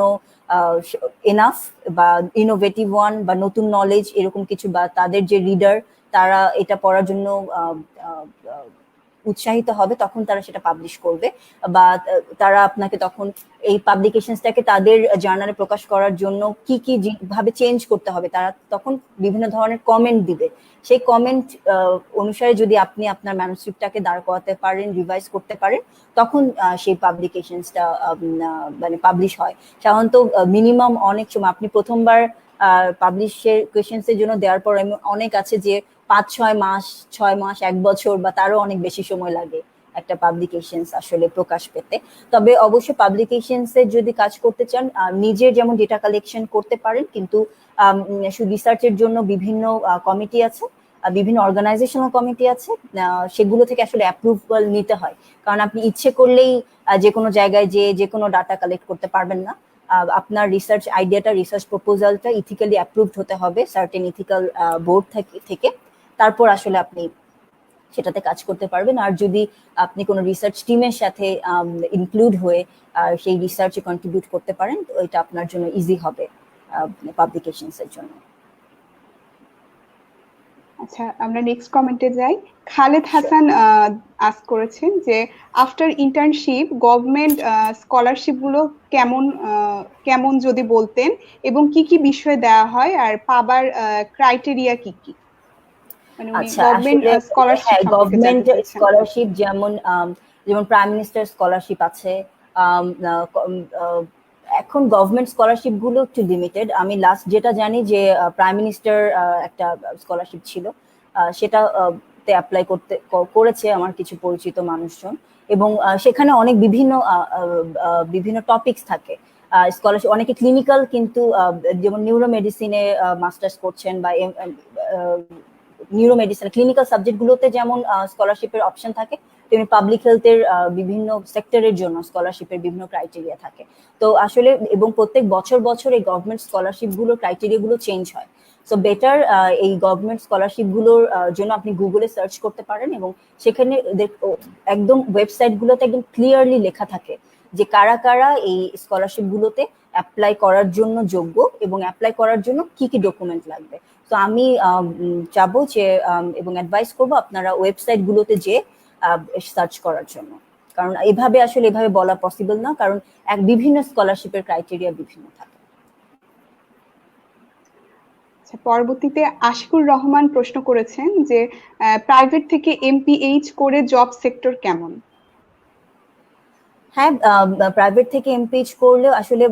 এনাফ বা ইনোভেটিভ ওয়ান বা নতুন নলেজ এরকম কিছু, বা তাদের যে রিডার তারা এটা পড়ার জন্য উৎসাহিত হবে, তখন তারা সেটা পাবলিশ করবে বা তারা আপনাকে তখন এই পাবলিকেশনসটাকে তাদের জার্নালে প্রকাশ করার জন্য কি কি ভাবে চেঞ্জ করতে হবে তারা তখন বিভিন্ন ধরনের কমেন্ট দিবে। সেই কমেন্ট অনুসারে যদি আপনি আপনার ম্যানুস্ক্রিপ্টটাকে দাঁড় করাতে পারেন, রিভাইজ করতে পারেন, তখন সেই পাবলিকেশনসটা মানে পাবলিশ হয়। সাধারণত মিনিমাম অনেক সময় আপনি প্রথমবার পাবলিশের কোয়েশ্চেন্সের জন্য দেওয়ার পর অনেক আছে যে 5-6 মাস 6 মাস 1 বছর বা তারও অনেক বেশি সময় লাগে একটা পাবলিকেশনস আসলে প্রকাশ পেতে। তবে অবশ্যই পাবলিকেশনসের যদি কাজ করতে চান নিজের যেমন ডেটা কালেকশন করতে পারেন, কিন্তু রিসার্চের জন্য বিভিন্ন কমিটি আছে, বিভিন্ন অর্গানাইজেশনাল কমিটি আছে, সেগুলো থেকে আসলে অ্যাপ্রুভাল নিতে হয়, কারণ আপনি ইচ্ছে করলেই যে কোনো জায়গায় যে কোনো ডাটা কালেক্ট করতে পারবেন না। আপনার রিসার্চ আইডিয়াটা, রিসার্চ প্রপোজালটা ইথিক্যালি অ্যাপ্রুভড হতে হবে সার্টেন ইথিক্যাল বোর্ড থেকে, তারপর আসলে আপনি সেটাতে কাজ করতে পারবেন। আর যদি আপনি কোনো রিসার্চ টিমের সাথে ইনক্লুড হয়ে সেই রিসার্চে কন্ট্রিবিউট করতে পারেন, তো এটা আপনার জন্য ইজি হবে পাবলিকেশনস এর জন্য। আচ্ছা, আমরা নেক্সট কমেন্টে যাই। খালেদ হাসান আস্ক করেছেন যে আফটার ইন্টার্নশিপ গভর্নমেন্ট স্কলারশিপ গুলো কেমন যদি বলতেন, এবং কি কি বিষয় দেওয়া হয় আর পাবার ক্রাইটেরিয়া কি কি? মানে গভর্নমেন্ট স্কলারশিপ যেমন প্রাইম মিনিস্টার স্কলারশিপ আছে, এখন গভর্নমেন্ট স্কলারশিপ গুলো একটু লিমিটেড। আমি লাস্ট যেটা জানি যে প্রাইম মিনিস্টার একটা স্কলারশিপ ছিল, সেটা অ্যাপ্লাই করেছে আমার কিছু পরিচিত মানুষজন, এবং সেখানে অনেক বিভিন্ন টপিকস থাকে স্কলারশিপ। অনেকে ক্লিনিক্যাল, কিন্তু যেমন নিউরো মেডিসিনে মাস্টার্স করছেন বা নিউরো মেডিসিন ক্লিনিক্যাল সাবজেক্ট গুলোতে যেমন স্কলারশিপের অপশন থাকে, তেমনি পাবলিক হেলথের বিভিন্ন সেক্টরের জন্য স্কলারশিপের বিভিন্ন ক্রাইটেরিয়া থাকে। তো আসলে এবং প্রত্যেক বছর এই গভর্নমেন্ট স্কলারশিপ গুলোর ক্রাইটেরিয়া গুলো চেঞ্জ হয়। সো বেটার এই গভর্নমেন্ট স্কলারশিপ গুলোর জন্য আপনি গুগলে সার্চ করতে পারেন, এবং সেখানে একদম ওয়েবসাইট গুলোতে একদম ক্লিয়ারলি লেখা থাকে যে কারা কারা এই স্কলারশিপ গুলোতে অ্যাপ্লাই করার জন্য যোগ্য এবং অ্যাপ্লাই করার জন্য কি কি ডকুমেন্ট লাগবে। তো আমি চাবো যে এবং অ্যাডভাইস করবো আপনারা ওয়েবসাইট গুলোতে যে সার্চ করার জন্য, কারণ এভাবে বলা পসিবল না, কারণ বিভিন্ন স্কলারশিপের ক্রাইটেরিয়া বিভিন্ন থাকে। পরবর্তীতে আশিকুর রহমান প্রশ্ন করেছেন যে প্রাইভেট থেকে এমপিএইচ করে জব সেক্টর কেমন? হ্যাঁ, প্রাইভেট থেকে এমপিএইচ করলে আসলে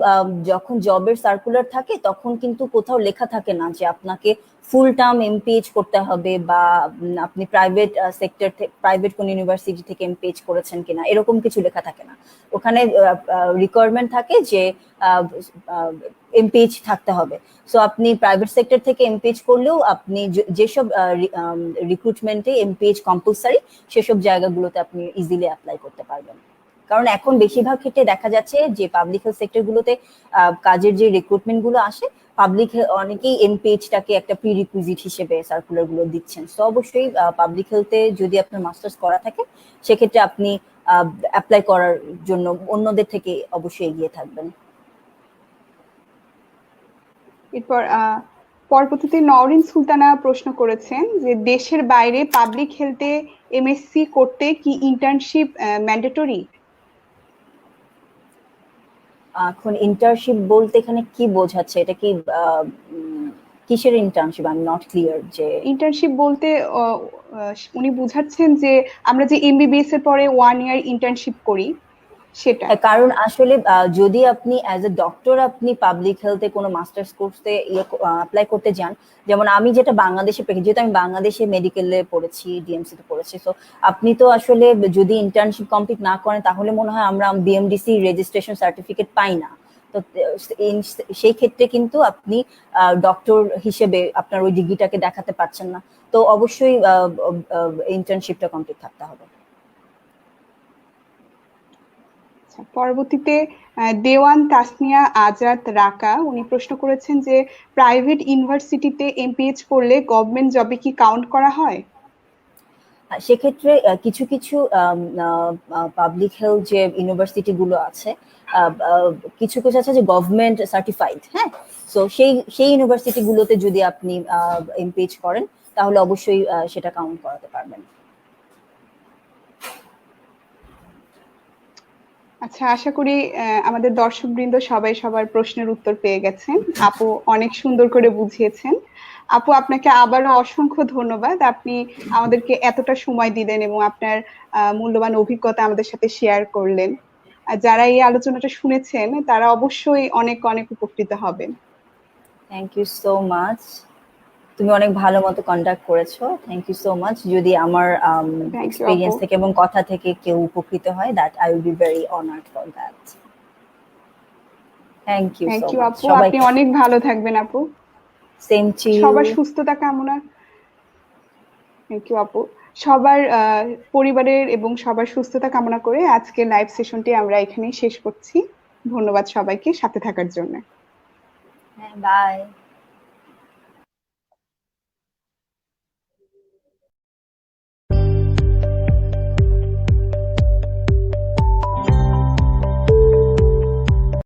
যখন জবের সার্কুলার থাকে তখন কিন্তু কোথাও লেখা থাকে না যে আপনাকে ফুল টার্ম এমপিএইচ করতে হবে, বা আপনি প্রাইভেট সেক্টর প্রাইভেট কোন ইউনিভার্সিটি থেকে এমপিএইচ করেছেন কিনা, এরকম কিছু লেখা থাকে না। ওখানে রিকোয়ারমেন্ট থাকে যে এমপিএইচ থাকতে হবে। সো আপনি প্রাইভেট সেক্টর থেকে এমপিএইচ করলেও আপনি যেসব রিক্রুটমেন্টে এমপিএইচ কম্পালসারি, সেসব জায়গাগুলোতে আপনি ইজিলি অ্যাপ্লাই করতে পারবেন, কারণ এখন বেশিরভাগ ক্ষেত্রে দেখা যাচ্ছে যে পাবলিক হেলথ সেক্টর গুলোতে কাজের যে রিক্রুটমেন্ট গুলো আসে, পাবলিক অনেকেই এমপিএইচটাকে একটা প্রিরিকুইজিট হিসেবে সার্কুলার গুলো দিচ্ছেন। তো অবশ্যই পাবলিক হেলথে যদি আপনার মাস্টার্স করা থাকে সেক্ষেত্রে আপনি অ্যাপ্লাই করার জন্য অন্যদের থেকে অবশ্যই এগিয়ে থাকবেন। এরপর পরবর্তীতে নওরিন সুলতানা প্রশ্ন করেছেন যে দেশের বাইরে পাবলিক হেলথে এমএসসি করতে কি ইন্টার্নশিপ ম্যান্ডেটরি? এখন ইন্টার্নশিপ বলতে এখানে কি বোঝাচ্ছে? এটা কি কিসের internship? I am not clear. যে ইন্টার্নশিপ বলতে উনি বুঝাচ্ছেন যে আমরা যে এমবিবিএস এর পরে 1 ইয়ার ইন্টার্নশিপ করি সেটা। হ্যাঁ, কারণ আসলে যদি আপনি অ্যাজ এ ডক্টর আপনি পাবলিক হেলথে কোনো মাস্টার্স কোর্সে অ্যাপ্লাই করতে যান, যেমন আমি যেটা বাংলাদেশে পেয়েছি, যেহেতু আমি বাংলাদেশে মেডিকেলে পড়েছি, ডিএমসি তে পড়েছি, তো আপনি তো আসলে যদি ইন্টার্নশিপ কমপ্লিট না করেন তাহলে মনে হয় আমরা বিএমডিসি রেজিস্ট্রেশন সার্টিফিকেট পাই না। তো সেই ক্ষেত্রে কিন্তু আপনি ডক্টর হিসেবে আপনার ওই ডিগ্রিটাকে দেখাতে পারছেন না। তো অবশ্যই ইন্টার্নশিপটা কমপ্লিট থাকতে হবে। পরবর্তীতে দেওয়ান তাসনিয়া আজাদ রাকা উনি প্রশ্ন করেছেন যে প্রাইভেট ইউনিভার্সিটিতে এমপিএইচ করলে গভর্নমেন্ট জবে কি কাউন্ট করা হয়? সেক্ষেত্রে কিছু কিছু পাবলিক হেলথ যে ইউনিভার্সিটি গুলো আছে, কিছু কিছু আছে যে গভর্নমেন্ট সার্টিফাইড। হ্যাঁ, তো সেই ইউনিভার্সিটি গুলোতে যদি আপনি এমপিএইচ করেন তাহলে অবশ্যই সেটা কাউন্ট করাতে পারবেন। আচ্ছা, আশা করি আমাদের দর্শকবৃন্দ সবাই সবার প্রশ্নের উত্তর পেয়ে গেছেন। আপু অনেক সুন্দর করে বুঝিয়েছেন। আপু আপনাকে আবারও অসংখ্য ধন্যবাদ, আপনি আমাদেরকে এতটা সময় দিলেন এবং আপনার মূল্যবান অভিজ্ঞতা আমাদের সাথে শেয়ার করলেন। আর যারা এই আলোচনাটা শুনেছেন তারা অবশ্যই অনেক অনেক উপকৃত হবেন। Thank you so much. তুমি অনেক ভালো মতো কন্ডাক্ট করেছো, থ্যাংক ইউ সো মাচ। যদি আমার এক্সপেরিয়েন্স থেকে এবং কথা থেকে কেউ উপকৃত হয়, that I will be very honoured for that. Thank you so much আপু, সবাইকে। আপনি অনেক ভালো থাকবেন আপু। Same to you. সবার সুস্থতা কামনা। থ্যাংক ইউ আপু। সবার পরিবারের এবং সবার সুস্থতা কামনা করে আজকে লাইভ সেশনটি আমরা এখানেই শেষ করছি। ধন্যবাদ সবাইকে সাথে থাকার জন্য। হ্যাঁ, বাই।